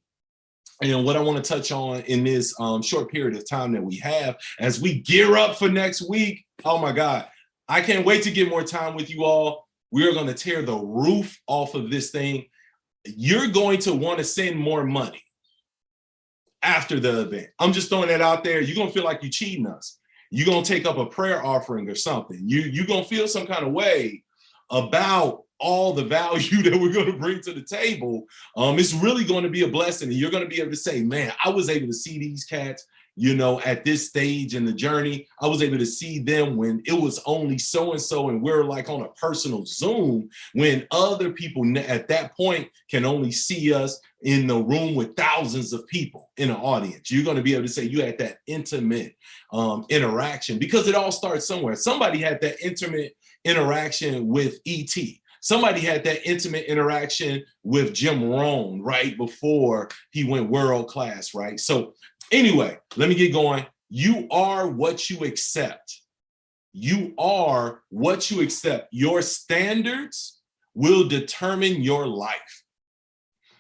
and what I want to touch on in this short period of time that we have as we gear up for next week, oh my God, I can't wait to get more time with you all. We are going to tear the roof off of this thing. You're going to want to send more money after the event. I'm just throwing that out there. You're going to feel like you're cheating us. You're going to take up a prayer offering or something. You're going to feel some kind of way about all the value that we're going to bring to the table. It's really going to be a blessing. And you're going to be able to say, man, I was able to see these cats, you know, at this stage in the journey. I was able to see them when it was only so-and-so, and we're like on a personal Zoom, when other people at that point can only see us in the room with thousands of people in an audience. You're going to be able to say you had that intimate interaction, because it all starts somewhere. Somebody had that intimate interaction with E.T. Somebody had that intimate interaction with Jim Rohn right before he went world class, right? So anyway, let me get going. You are what you accept. You are what you accept. Your standards will determine your life.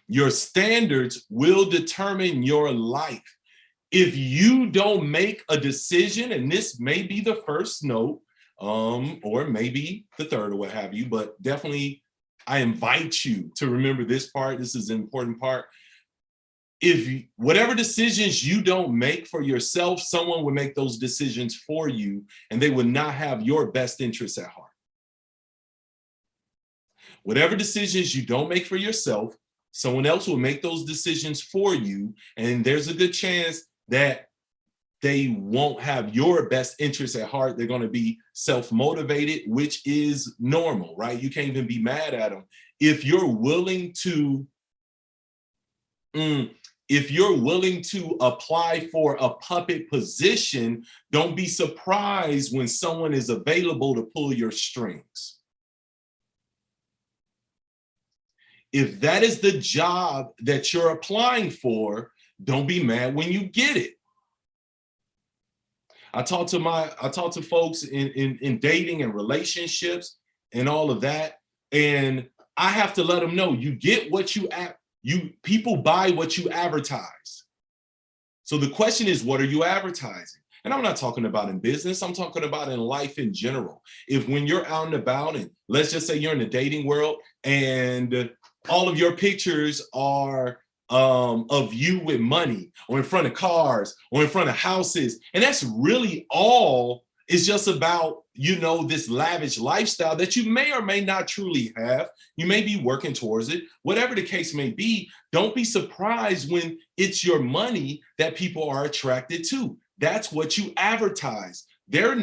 Your standards will determine your life. If you don't make a decision, and this may be the first note, or maybe the third or what have you, but definitely I invite you to remember this part. This is an important part. If whatever decisions you don't make for yourself, someone will make those decisions for you, and they will not have your best interests at heart. Whatever decisions you don't make for yourself, someone else will make those decisions for you, and there's a good chance that they won't have your best interests at heart. They're going to be self-motivated, which is normal, right? You can't even be mad at them. If you're willing to apply for a puppet position, don't be surprised when someone is available to pull your strings. If that is the job that you're applying for, don't be mad when you get it. I talk to folks in dating and relationships and all of that, and I have to let them know, you get what people buy what you advertise. So the question is, what are you advertising? And I'm not talking about in business, I'm talking about in life in general. If when you're out and about, and let's just say you're in the dating world, and all of your pictures are of you with money, or in front of cars, or in front of houses, and that's really all it's just about, you know, this lavish lifestyle that you may or may not truly have. You may be working towards it. Whatever the case may be, don't be surprised when it's your money that people are attracted to. That's what you advertise. There's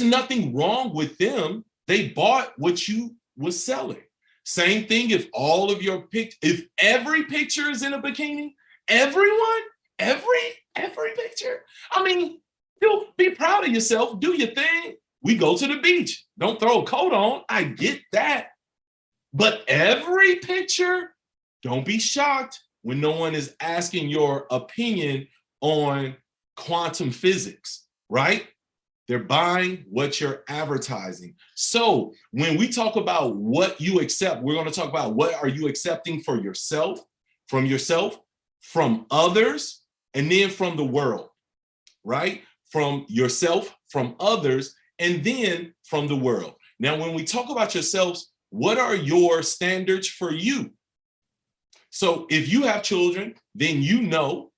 nothing wrong with them. They bought what you was selling. Same thing if all of your if every picture is in a bikini, everyone, every picture. I mean, you'll be proud of yourself, do your thing. We go to the beach, don't throw a coat on. I get that. But every picture, don't be shocked when no one is asking your opinion on quantum physics, right? They're buying what you're advertising. So when we talk about what you accept, we're going to talk about what are you accepting for yourself, from others, and then from the world, right? From yourself, from others, and then from the world. Now, when we talk about yourselves, what are your standards for you? So if you have children, then you know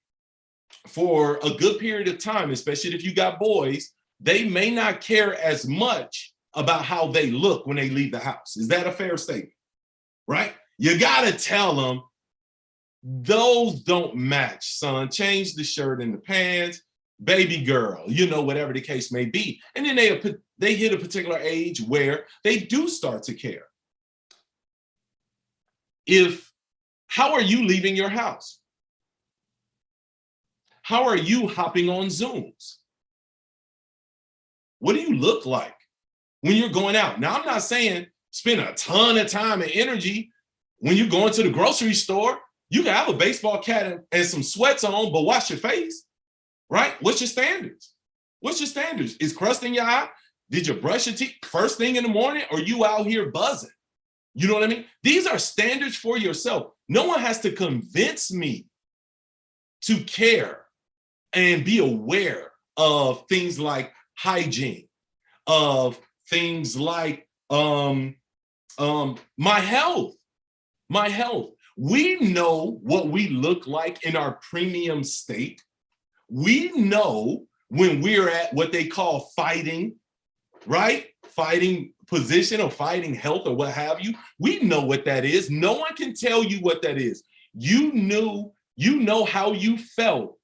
for a good period of time, especially if you got boys, they may not care as much about how they look when they leave the house. Is that a fair statement? Right? You got to tell them, those don't match, son. Change the shirt and the pants, baby girl, you know, whatever the case may be. And then they hit a particular age where they do start to care. How are you leaving your house? How are you hopping on Zooms? What do you look like when you're going out? Now, I'm not saying spend a ton of time and energy when you're going to the grocery store. You can have a baseball cap and some sweats on, but wash your face, right? What's your standards? What's your standards? Is crust in your eye? Did you brush your teeth first thing in the morning, or you out here buzzing? You know what I mean? These are standards for yourself. No one has to convince me to care and be aware of things like hygiene, of things like my health. We know what we look like in our premium state. We know when we're at what they call fighting, right? Fighting position or fighting health or what have you. We know what that is. No one can tell you what that is. You know how you felt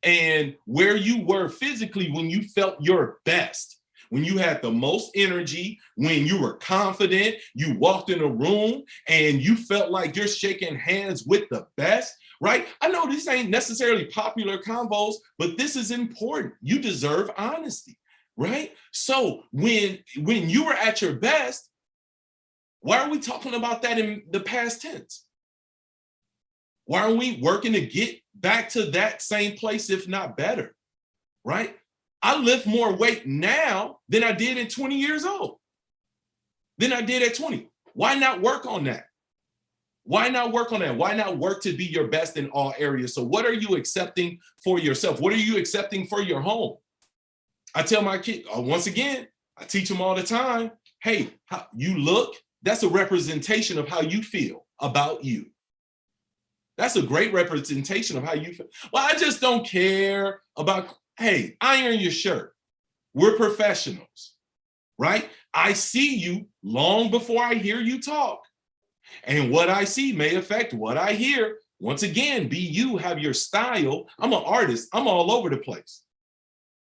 and where you were physically when you felt your best, when you had the most energy, when you were confident, you walked in a room and you felt like you're shaking hands with the best, right? I know these ain't necessarily popular combos, but this is important. You deserve honesty, right? So when you were at your best, why are we talking about that in the past tense? Why are we working to get back to that same place, if not better, right? I lift more weight now than I did at 20 years old, than I did at 20. Why not work on that? Why not work on that? Why not work to be your best in all areas? So what are you accepting for yourself? What are you accepting for your home? I tell my kids, once again, I teach them all the time, hey, how you look, that's a representation of how you feel about you. That's a great representation of how you feel. Well, I just don't care about, hey, iron your shirt. We're professionals, right? I see you long before I hear you talk. And what I see may affect what I hear. Once again, be you, have your style. I'm an artist. I'm all over the place.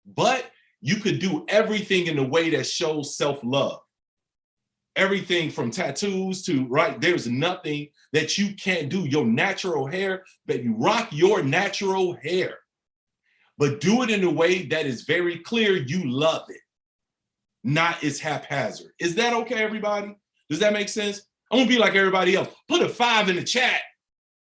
But you could do everything in a way that shows self-love. Everything from tattoos to, right, there's nothing that you can't do. Your natural hair, that you rock your natural hair, but do it in a way that is very clear you love it, not it's haphazard. Is that okay, everybody? Does that make sense? I'm gonna be like everybody else. Put a 5 in the chat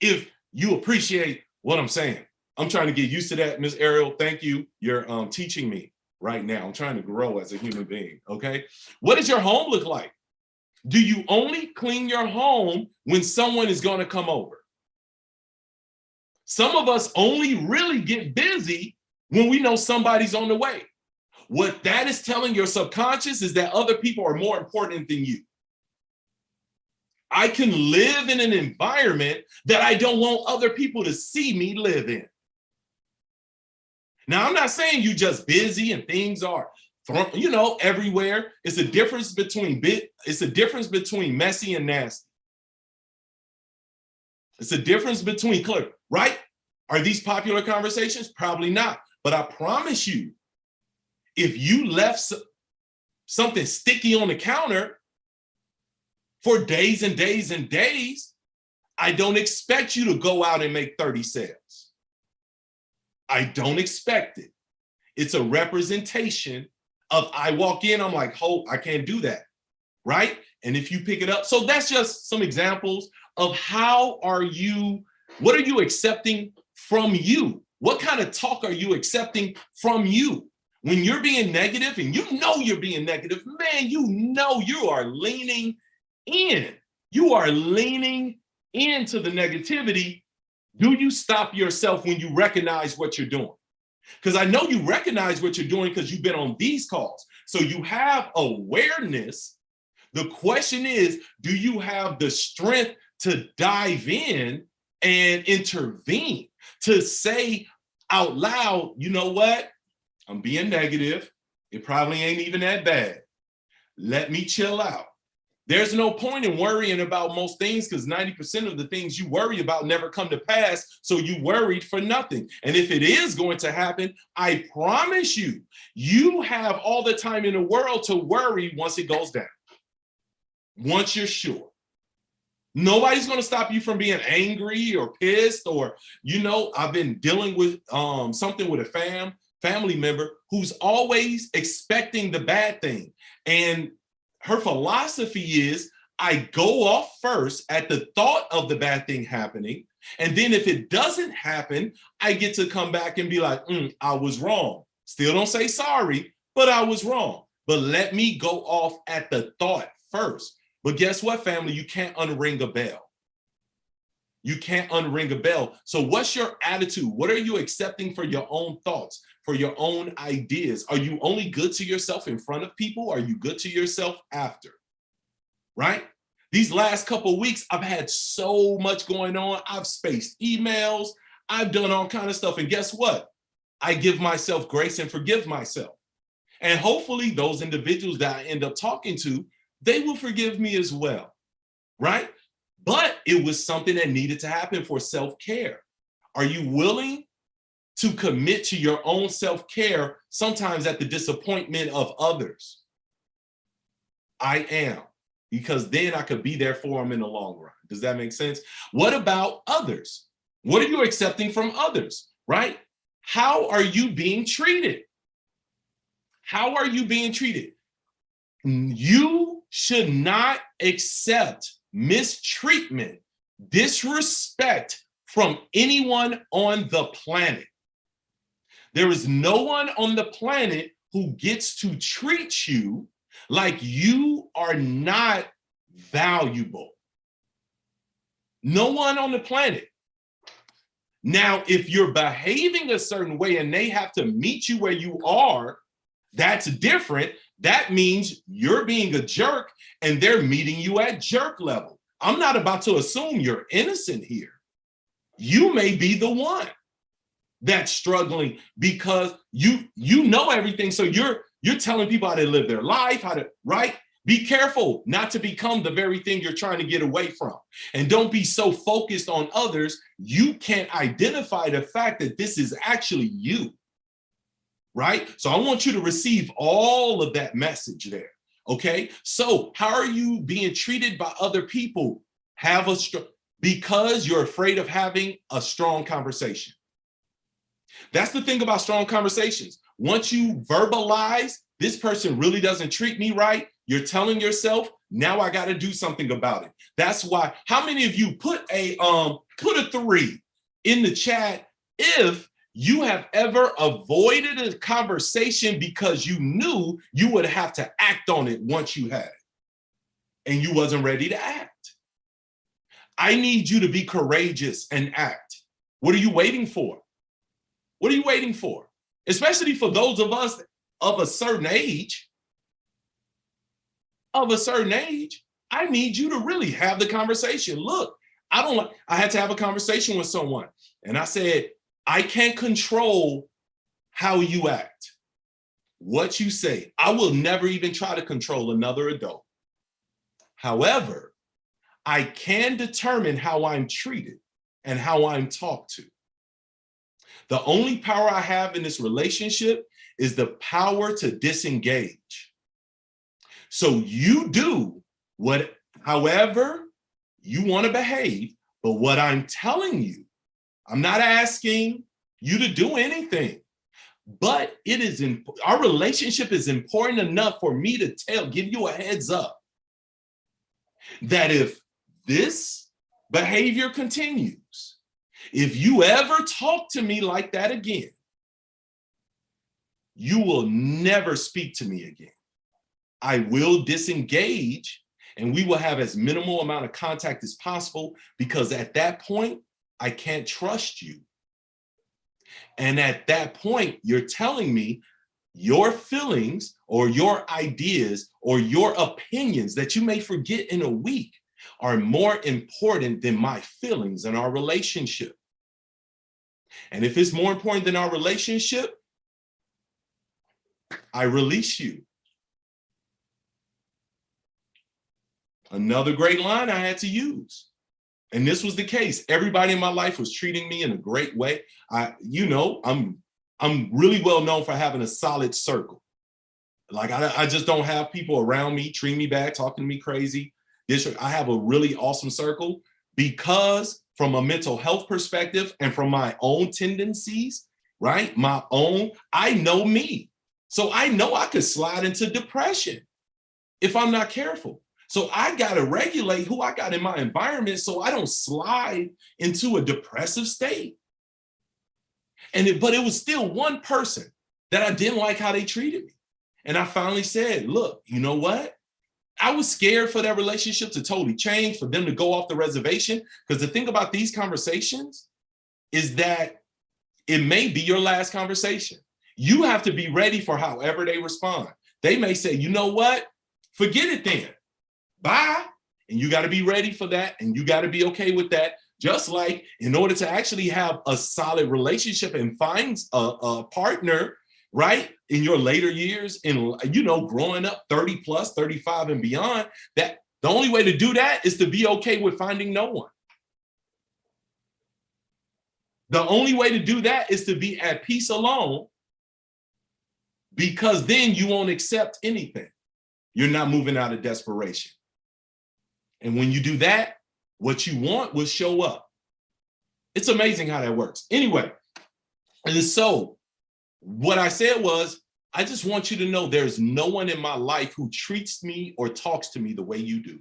if you appreciate what I'm saying. I'm trying to get used to that, Ms. Ariel. Thank you. You're teaching me right now. I'm trying to grow as a human being, okay? What does your home look like? Do you only clean your home when someone is going to come over? Some of us only really get busy when we know somebody's on the way. What that is telling your subconscious is that other people are more important than you. I can live in an environment that I don't want other people to see me live in. Now, I'm not saying you just busy and things are you know, everywhere. It's a difference between messy and nasty. It's a difference between clear, right? Are these popular conversations? Probably not. But I promise you, if you left something sticky on the counter for days and days and days, I don't expect you to go out and make 30 sales. I don't expect it. It's a representation of I walk in, I'm like, oh, I can't do that, right? And if you pick it up, so that's just some examples of what are you accepting from you? What kind of talk are you accepting from you? When you're being negative and you know you're being negative, man, you know you are leaning in. You are leaning into the negativity. Do you stop yourself when you recognize what you're doing? Because I know you recognize what you're doing because you've been on these calls. So you have awareness. The question is, do you have the strength to dive in and intervene, to say out loud, you know what? I'm being negative. It probably ain't even that bad. Let me chill out. There's no point in worrying about most things because 90% of the things you worry about never come to pass. So you worried for nothing. And if it is going to happen, I promise you, you have all the time in the world to worry once it goes down. Once you're sure. Nobody's going to stop you from being angry or pissed or, you know, I've been dealing with something with a family member who's always expecting the bad thing. And her philosophy is, I go off first at the thought of the bad thing happening. And then if it doesn't happen, I get to come back and be like, I was wrong. Still don't say sorry, but I was wrong. But let me go off at the thought first. But guess what, family? You can't unring a bell. You can't unring a bell. So what's your attitude? What are you accepting for your own thoughts, for your own ideas? Are you only good to yourself in front of people? Are you good to yourself after? Right? These last couple of weeks, I've had so much going on. I've spaced emails. I've done all kinds of stuff. And guess what? I give myself grace and forgive myself. And hopefully those individuals that I end up talking to, they will forgive me as well, right? But it was something that needed to happen for self-care. Are you willing to commit to your own self-care, sometimes at the disappointment of others? I am, because then I could be there for them in the long run. Does that make sense? What about others? What are you accepting from others, right? How are you being treated? How are you being treated? You should not accept mistreatment, disrespect from anyone on the planet. There is no one on the planet who gets to treat you like you are not valuable. No one on the planet. Now, if you're behaving a certain way and they have to meet you where you are, that's different. That means you're being a jerk and they're meeting you at jerk level. I'm not about to assume you're innocent here. You may be the one that's struggling because you know everything. So you're telling people how to live their life, how to, right? Be careful not to become the very thing you're trying to get away from. And don't be so focused on others, you can't identify the fact that this is actually you. Right? So I want you to receive all of that message there. Okay. So how are you being treated by other people? Because you're afraid of having a strong conversation. That's the thing about strong conversations. Once you verbalize, this person really doesn't treat me right, you're telling yourself, now I got to do something about it. That's why, how many of you put a 3 in the chat if you have ever avoided a conversation because you knew you would have to act on it once you had it and you wasn't ready to act? I need you to be courageous and act. What are you waiting for? What are you waiting for? Especially for those of us of a certain age. I need you to really have the conversation. Look, I had to have a conversation with someone and I said, I can't control how you act, what you say. I will never even try to control another adult. However, I can determine how I'm treated and how I'm talked to. The only power I have in this relationship is the power to disengage. So you do however you want to behave, but what I'm telling you, I'm not asking you to do anything, but our relationship is important enough for me to give you a heads up that if this behavior continues, if you ever talk to me like that again, you will never speak to me again. I will disengage, and we will have as minimal amount of contact as possible, because at that point, I can't trust you. And at that point, you're telling me your feelings or your ideas or your opinions that you may forget in a week are more important than my feelings and our relationship. And if it's more important than our relationship, I release you. Another great line I had to use. And this was the case. Everybody in my life was treating me in a great way. I'm really well known for having a solid circle. Like I just don't have people around me treating me bad, talking to me crazy. I have a really awesome circle, because from a mental health perspective and from my own tendencies, right? I know me. So I know I could slide into depression if I'm not careful. So I got to regulate who I got in my environment so I don't slide into a depressive state. But it was still one person that I didn't like how they treated me. And I finally said, look, you know what? I was scared for that relationship to totally change, for them to go off the reservation. Because the thing about these conversations is that it may be your last conversation. You have to be ready for however they respond. They may say, you know what? Forget it then. Bye. And you got to be ready for that. And you got to be okay with that. Just like in order to actually have a solid relationship and find a partner, right, in your later years, in, growing up 30 plus, 35 and beyond, that the only way to do that is to be okay with finding no one. The only way to do that is to be at peace alone, because then you won't accept anything. You're not moving out of desperation. And when you do that, what you want will show up. It's amazing how that works. Anyway, and so what I said was, I just want you to know there's no one in my life who treats me or talks to me the way you do.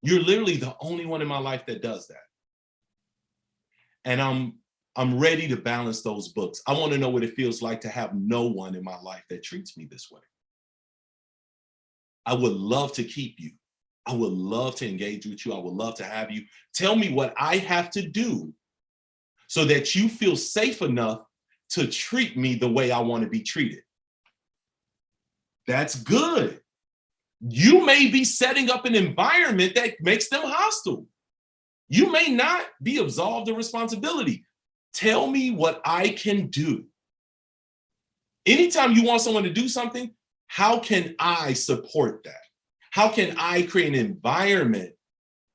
You're literally the only one in my life that does that. And I'm ready to balance those books. I want to know what it feels like to have no one in my life that treats me this way. I would love to keep you. I would love to engage with you. I would love to have you. Tell me what I have to do so that you feel safe enough to treat me the way I want to be treated. That's good. You may be setting up an environment that makes them hostile. You may not be absolved of responsibility. Tell me what I can do. Anytime you want someone to do something, how can I support that? How can I create an environment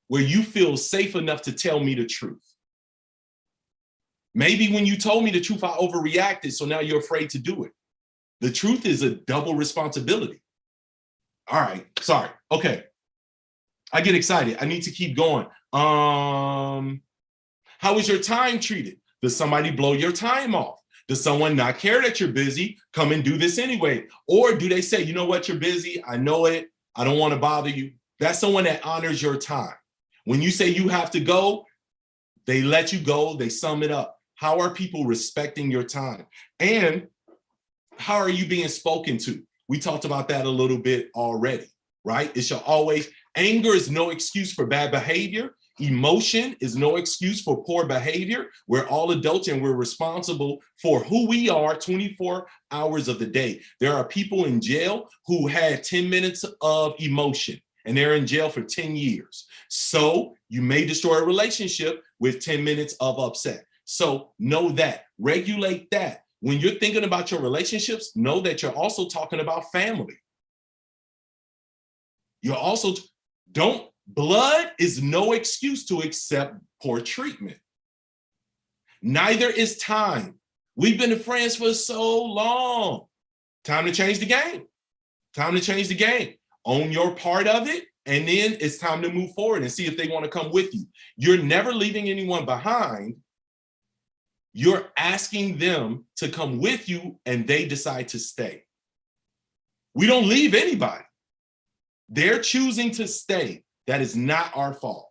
where you feel safe enough to tell me the truth? Maybe when you told me the truth, I overreacted, so now you're afraid to do it. The truth is a double responsibility. All right, sorry. Okay. I get excited. I need to keep going. How is your time treated? Does somebody blow your time off? Does someone not care that you're busy? Come and do this anyway. Or do they say, you know what, you're busy. I know it. I don't want to bother you. That's someone that honors your time. When you say you have to go, they let you go. They sum it up. How are people respecting your time? And how are you being spoken to? We talked about that a little bit already, right? It shall always, anger is no excuse for bad behavior. Emotion is no excuse for poor behavior. We're all adults and we're responsible for who we are 24 hours of the day. There are people in jail who had 10 minutes of emotion and they're in jail for 10 years. So you may destroy a relationship with 10 minutes of upset. So know that, regulate that. When you're thinking about your relationships, know that you're also talking about family. You're also, blood is no excuse to accept poor treatment. Neither is time. We've been friends for so long. Time to change the game. Time to change the game. Own your part of it, and then it's time to move forward and see if they want to come with you. You're never leaving anyone behind. You're asking them to come with you, and they decide to stay. We don't leave anybody. They're choosing to stay. That is not our fault.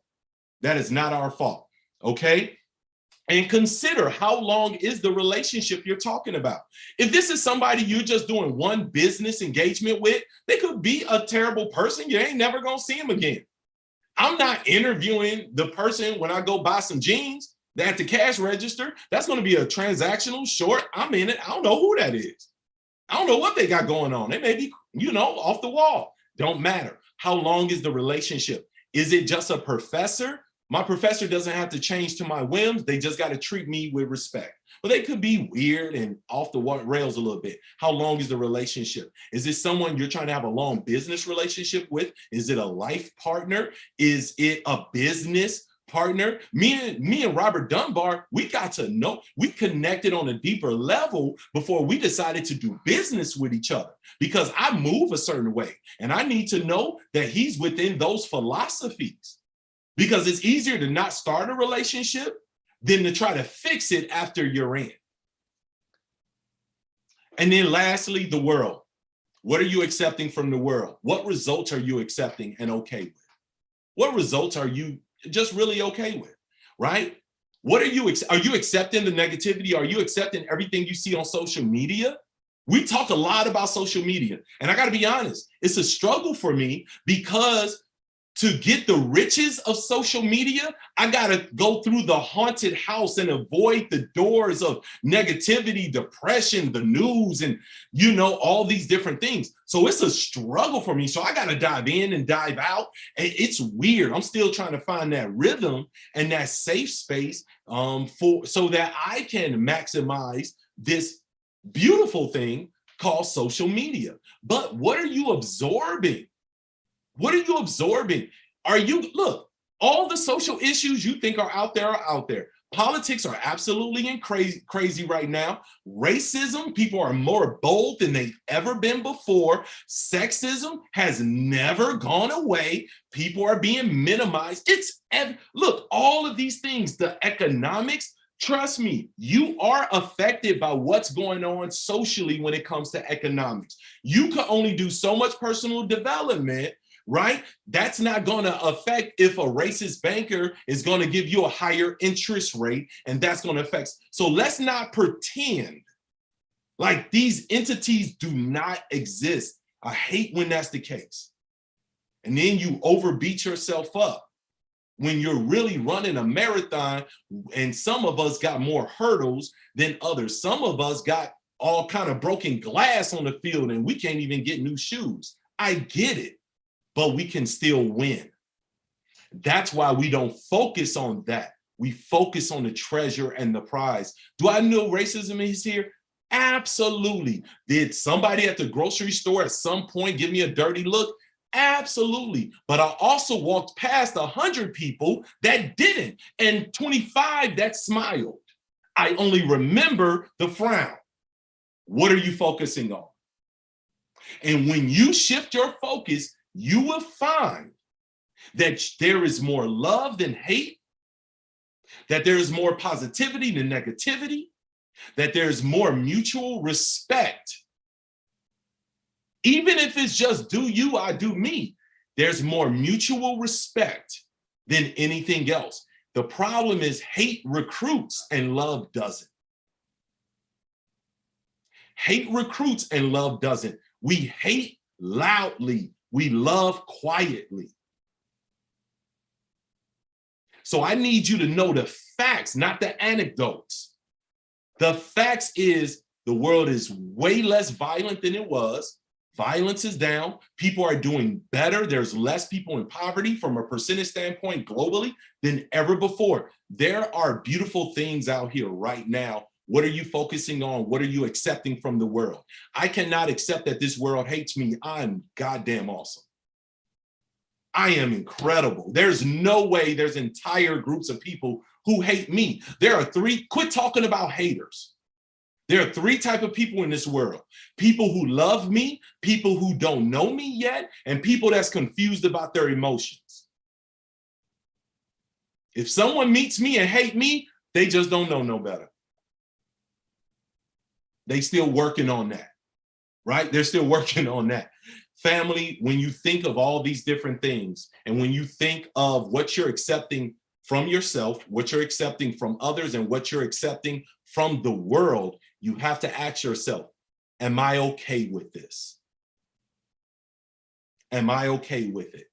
That is not our fault. Okay? And consider, how long is the relationship you're talking about? If this is somebody you're just doing one business engagement with, they could be a terrible person. You ain't never gonna see them again. I'm not interviewing the person when I go buy some jeans at the cash register. That's gonna be a transactional short. I'm in it. I don't know who that is. I don't know what they got going on. They may be, off the wall. Don't matter. How long is the relationship? Is it just a professor? My professor doesn't have to change to my whims. They just got to treat me with respect. But they could be weird and off the rails a little bit. How long is the relationship? Is it someone you're trying to have a long business relationship with? Is it a life partner? Is it a business partner? Me and Robert Dunbar, we got to know, we connected on a deeper level before we decided to do business with each other, because I move a certain way and I need to know that he's within those philosophies. Because it's easier to not start a relationship than to try to fix it after you're in. And then lastly, the world. What are you accepting from the world? What results are you accepting and okay with? What results are you just really okay with, right? Are you accepting the negativity? Are you accepting everything you see on social media? We talk a lot about social media, and I got to be honest, it's a struggle for me, because to get the riches of social media, I got to go through the haunted house and avoid the doors of negativity, depression, the news, and all these different things. So it's a struggle for me. So I got to dive in and dive out. And it's weird. I'm still trying to find that rhythm and that safe space so that I can maximize this beautiful thing called social media. But what are you absorbing? What are you absorbing? Look, all the social issues you think are out there. Politics are absolutely crazy right now. Racism, people are more bold than they've ever been before. Sexism has never gone away. People are being minimized. Look, all of these things, the economics, trust me, you are affected by what's going on socially when it comes to economics. You can only do so much personal development, right? That's not going to affect if a racist banker is going to give you a higher interest rate, and that's going to affect. So let's not pretend like these entities do not exist. I hate when that's the case. And then you overbeat yourself up when you're really running a marathon, and some of us got more hurdles than others. Some of us got all kind of broken glass on the field and we can't even get new shoes. I get it. But we can still win. That's why we don't focus on that. We focus on the treasure and the prize. Do I know racism is here? Absolutely. Did somebody at the grocery store at some point give me a dirty look? Absolutely. But I also walked past 100 people that didn't, and 25 that smiled. I only remember the frown. What are you focusing on? And when you shift your focus, you will find that there is more love than hate, that there is more positivity than negativity, that there's more mutual respect. Even if it's just do you, I do me, there's more mutual respect than anything else. The problem is hate recruits and love doesn't. Hate recruits and love doesn't. We hate loudly. We love quietly. So I need you to know the facts, not the anecdotes. The facts is the world is way less violent than it was. Violence is down. People are doing better. There's less people in poverty from a percentage standpoint globally than ever before. There are beautiful things out here right now. What are you focusing on? What are you accepting from the world? I cannot accept that this world hates me. I'm goddamn awesome. I am incredible. There's no way there's entire groups of people who hate me. Quit talking about haters. There are 3 types of people in this world. People who love me, people who don't know me yet, and people that's confused about their emotions. If someone meets me and hate me, they just don't know no better. They still working on that, right? They're still working on that. Family, when you think of all these different things, and when you think of what you're accepting from yourself, what you're accepting from others, and what you're accepting from the world, you have to ask yourself, am I okay with this? Am I okay with it?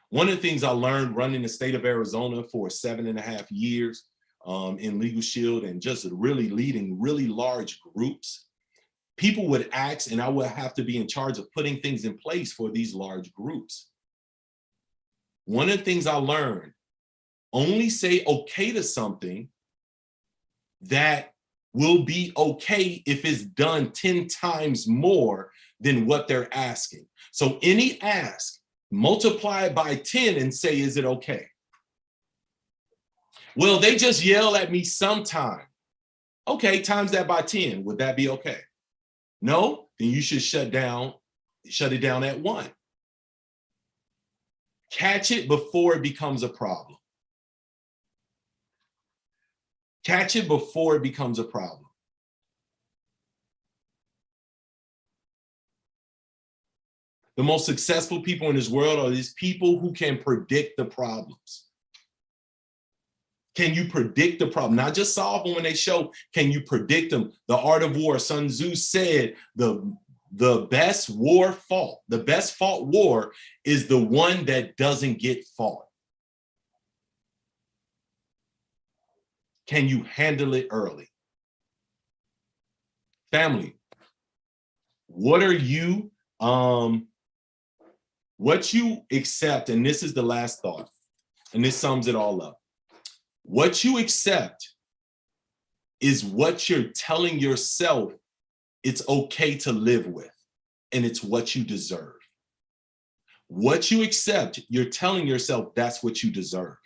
One of the things I learned running the state of Arizona for 7.5 years in Legal Shield and just really leading really large groups, people would ask, and I would have to be in charge of putting things in place for these large groups. One of the things I learned, only say okay to something that will be okay if it's done 10 times more than what they're asking. So any ask, multiply it by 10 and say, is it okay? Well, they just yell at me sometime. Okay, times that by 10, would that be okay? No, then you should shut it down at 1. Catch it before it becomes a problem. Catch it before it becomes a problem. The most successful people in this world are these people who can predict the problems. Can you predict the problem? Not just solve them when they show, can you predict them? The Art of War, Sun Tzu said, the best fought war is the one that doesn't get fought. Can you handle it early? Family, what are you, what you accept, and this is the last thought, and this sums it all up. What you accept is what you're telling yourself it's okay to live with, and it's what you deserve. What you accept, you're telling yourself that's what you deserve.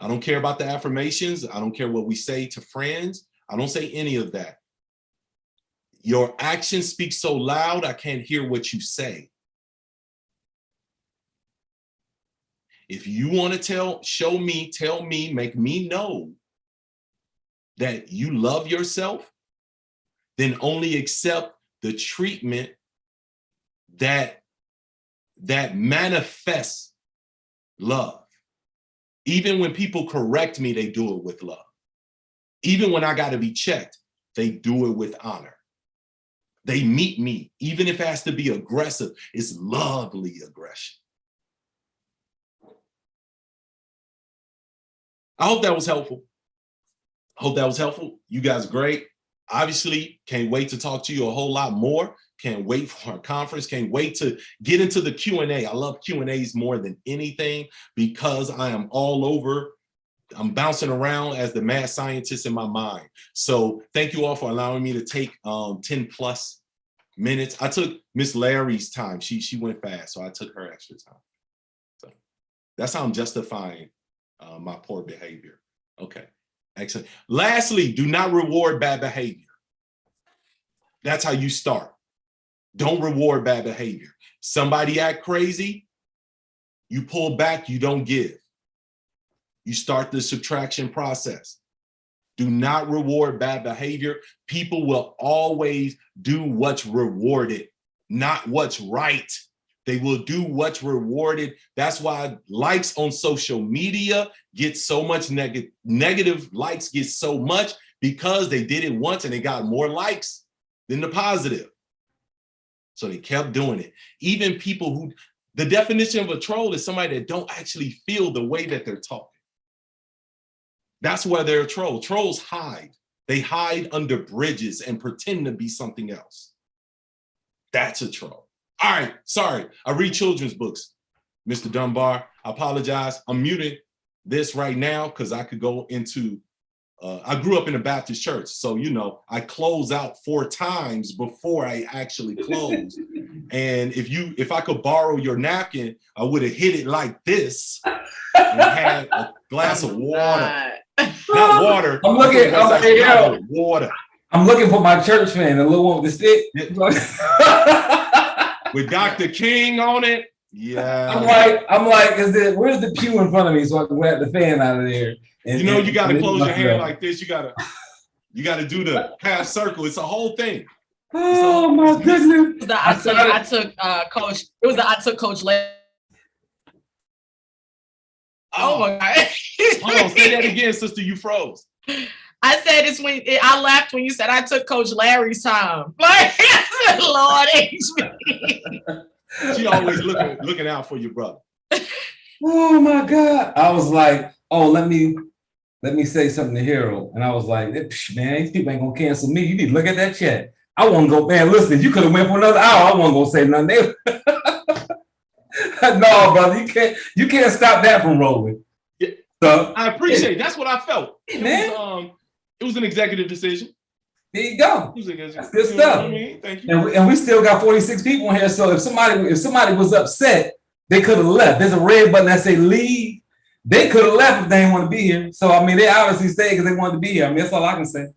I don't care about the affirmations. I don't care what we say to friends. I don't say any of that. Your actions speak so loud, I can't hear what you say. If you want to tell me, make me know that you love yourself, then only accept the treatment that manifests love. Even when people correct me, they do it with love. Even when I got to be checked, they do it with honor. They meet me, even if it has to be aggressive, it's lovely aggression. I hope that was helpful. You guys are great. Obviously, can't wait to talk to you a whole lot more. Can't wait for our conference. Can't wait to get into the Q&A. I love Q&As more than anything because I am all over. I'm bouncing around as the mad scientist in my mind. So thank you all for allowing me to take 10 plus minutes. I took Miss Larry's time. She went fast, so I took her extra time. So that's how I'm justifying my poor behavior. Okay, excellent. Lastly, do not reward bad behavior. That's how you start. Don't reward bad behavior. Somebody act crazy, you pull back, you don't give. You start the subtraction process. Do not reward bad behavior. People will always do what's rewarded, not what's right. They will do what's rewarded. That's why likes on social media get so much negative likes get so much because they did it once and they got more likes than the positive. So they kept doing it. Even people who, the definition of a troll is somebody that don't actually feel the way that they're talking. That's why they're a troll. Trolls hide. They hide under bridges and pretend to be something else. That's a troll. All right, sorry. I read children's books, Mr. Dunbar. I apologize. I'm muting this right now because I could go into, I grew up in a Baptist church. So, you know, I close out 4 times before I actually close. And if I could borrow your napkin, I would have hit it like this and had a glass of water. Not water. I'm looking. Water. I'm looking for my church fan, the little one with the stick. With Dr. King on it. Yeah. I'm like, where's the pew in front of me so I can grab the fan out of there? And, you got to close your hand like this. You got to do the half circle. It's a whole thing. Oh my goodness. I took Coach. It was the I took Coach Oh my God. Hold on, say that again, sister. You froze. I said it's when I laughed when you said I took Coach Larry's time. Like, Lord HB. She always looking out for your brother. Oh my God. I was like, oh, let me say something to Harold. And I was like, man, these people ain't gonna cancel me. You need to look at that chat. I want to go, man, listen, you could have went for another hour. I wasn't gonna say nothing. No, brother, you can't stop that from rolling. Yeah. So I appreciate it. That's what I felt. Man. It was an executive decision. There you go. That's good stuff. I mean? Thank you. And we still got 46 people in here. So if somebody was upset, they could have left. There's a red button that say leave. They could have left if they didn't want to be here. So I mean, they obviously stayed because they wanted to be here. I mean, that's all I can say.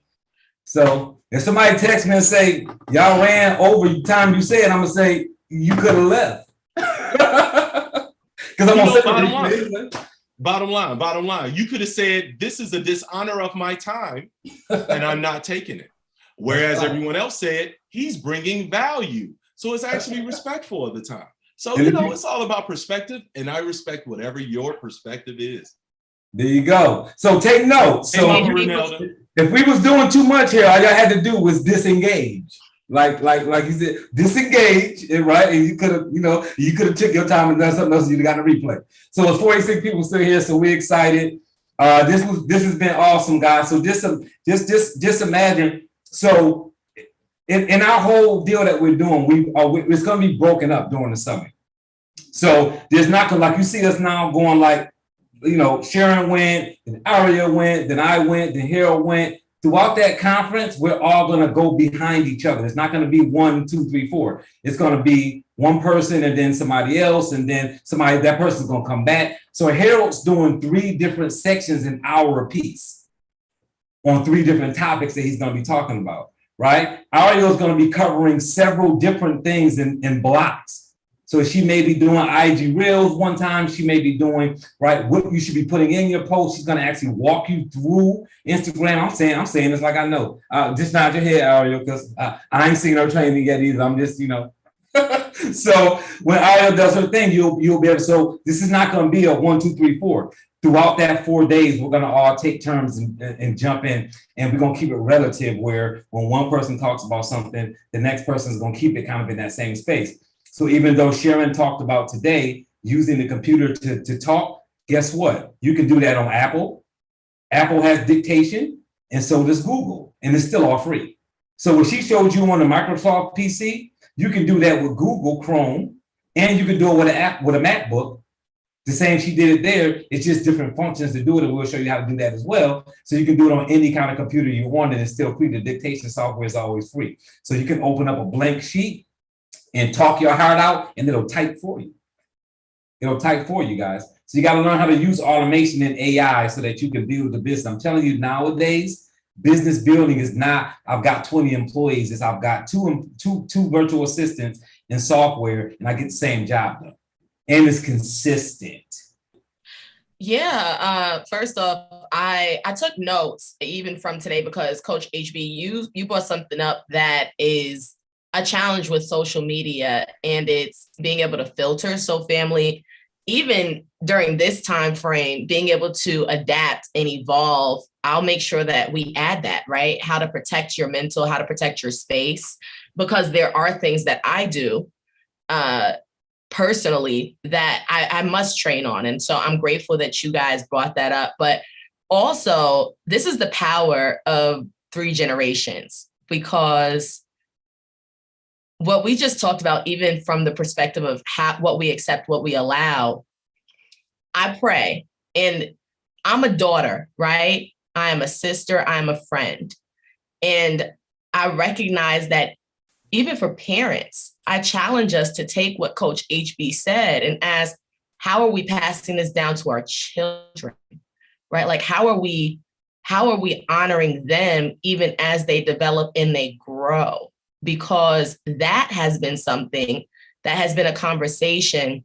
So if somebody texts me and say y'all ran over the time you said, I'm gonna say you could have left. Because I'm gonna say bottom line. You could have said this is a dishonor of my time, and I'm not taking it. Whereas everyone else said he's bringing value, so it's actually respectful of the time. So it's all about perspective, and I respect whatever your perspective is. There you go. So take note. So if we was doing too much here, all y'all had to do was disengage. Like you said, disengage, right? And you could have took your time and done something else. You'd got a replay. So it's 46 people still here, so we're excited. This has been awesome, guys. So just imagine. So in our whole deal that we're doing, it's going to be broken up during the summit. So there's not gonna, like you see us now going like, Sharon went, then Aria went, then I went, then Harold went. Throughout that conference, we're all going to go behind each other. It's not going to be 1, 2, 3, 4. It's going to be one person and then somebody else, and then that person's going to come back. So Harold's doing 3 different sections an hour apiece on 3 different topics that he's going to be talking about, right? Ariel's going to be covering several different things in blocks. So she may be doing IG Reels one time. She may be doing, right, what you should be putting in your post. She's going to actually walk you through Instagram. I'm saying this like I know. Just nod your head, Ariel, because I ain't seen her training yet either. I'm just, So when Ariel does her thing, you'll be able to. So this is not going to be a 1, 2, 3, 4. Throughout that 4 days, we're going to all take turns and jump in, and we're going to keep it relative where when one person talks about something, the next person is going to keep it kind of in that same space. So even though Sharon talked about today using the computer to talk, guess what? You can do that on Apple. Apple has dictation, and so does Google, and it's still all free. So what she showed you on the Microsoft PC, you can do that with Google Chrome, and you can do it with a MacBook. The same she did it there. It's just different functions to do it, and we'll show you how to do that as well. So you can do it on any kind of computer you want, and it's still free. The dictation software is always free. So you can open up a blank sheet and talk your heart out, and it'll type for you. It'll type for you, guys. So you got to learn how to use automation and AI so that you can build the business. I'm telling you, nowadays, business building is not, I've got 20 employees. It's I've got two virtual assistants in software, and I get the same job done. And it's consistent. Yeah. First off, I took notes even from today because Coach HB, you brought something up that is a challenge with social media, and it's being able to filter. So family, even during this time frame, being able to adapt and evolve, I'll make sure that we add that, right? How to protect your mental, how to protect your space, because there are things that I do personally that I must train on. And so I'm grateful that you guys brought that up. But also, this is the power of 3 generations, because what we just talked about, even from the perspective of what we accept, what we allow, I pray, and I'm a daughter, right? I am a sister, I'm a friend. And I recognize that even for parents, I challenge us to take what Coach HB said and ask, how are we passing this down to our children, right? Like, how are we honoring them even as they develop and they grow? Because that has been something that has been a conversation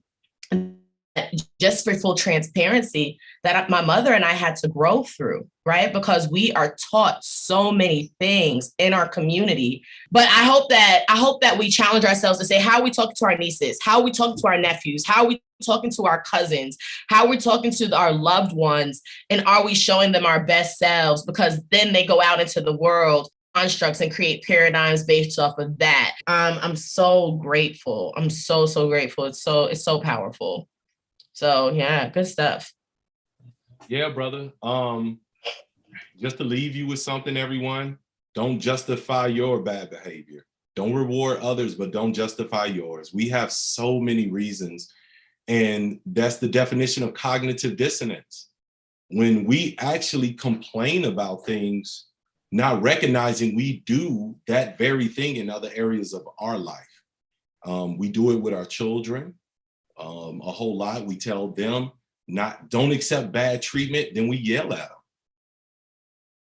just for full transparency, that my mother and I had to grow through, right? Because we are taught so many things in our community. But I hope that we challenge ourselves to say, how are we talking to our nieces? How are we talking to our nephews? How are we talking to our cousins? How are we talking to our loved ones? And are we showing them our best selves? Because then they go out into the world constructs and create paradigms based off of that. I'm so grateful. I'm so grateful. It's so powerful. So yeah, good stuff. Yeah, brother. Just to leave you with something, everyone, don't justify your bad behavior. Don't reward others, but don't justify yours. We have so many reasons. And that's the definition of cognitive dissonance. When we actually complain about things, not recognizing we do that very thing in other areas of our life. We do it with our children a whole lot. We tell them don't accept bad treatment, then we yell at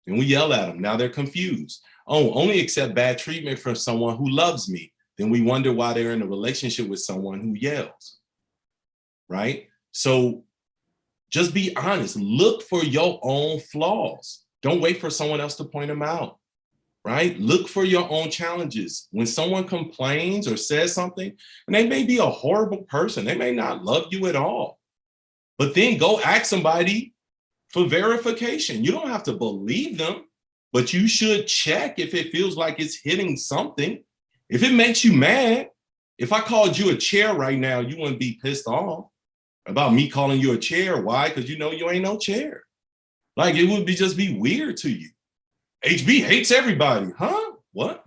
them. Now they're confused. Oh, only accept bad treatment from someone who loves me. Then we wonder why they're in a relationship with someone who yells, right? So just be honest. Look for your own flaws. Don't wait for someone else to point them out, right? Look for your own challenges. When someone complains or says something, and they may be a horrible person, they may not love you at all, but then go ask somebody for verification. You don't have to believe them, but you should check if it feels like it's hitting something. If it makes you mad, if I called you a chair right now, you wouldn't be pissed off about me calling you a chair. Why? Because you know you ain't no chair. Like it would just be weird to you. HB hates everybody, huh? What?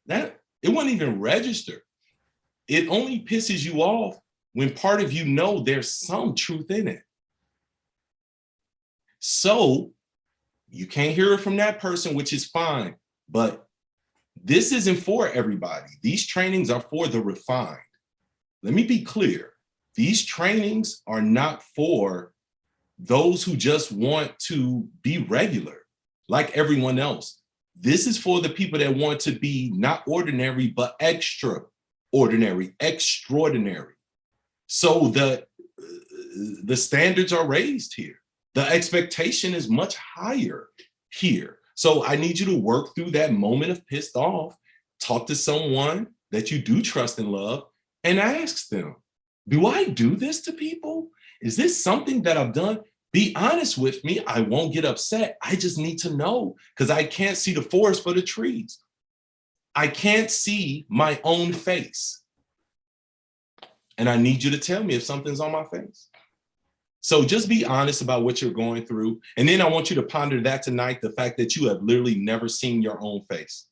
That it wouldn't even register. It only pisses you off when part of you know there's some truth in it. So you can't hear it from that person, which is fine, but this isn't for everybody. These trainings are for the refined. Let me be clear. These trainings are not for those who just want to be regular, like everyone else. This is for the people that want to be not ordinary, but extraordinary. So the standards are raised here. The expectation is much higher here. So I need you to work through that moment of pissed off, talk to someone that you do trust and love, and ask them, do I do this to people? Is this something that I've done? Be honest with me. I won't get upset. I just need to know because I can't see the forest for the trees. I can't see my own face. And I need you to tell me if something's on my face. So just be honest about what you're going through. And then I want you to ponder that tonight, the fact that you have literally never seen your own face.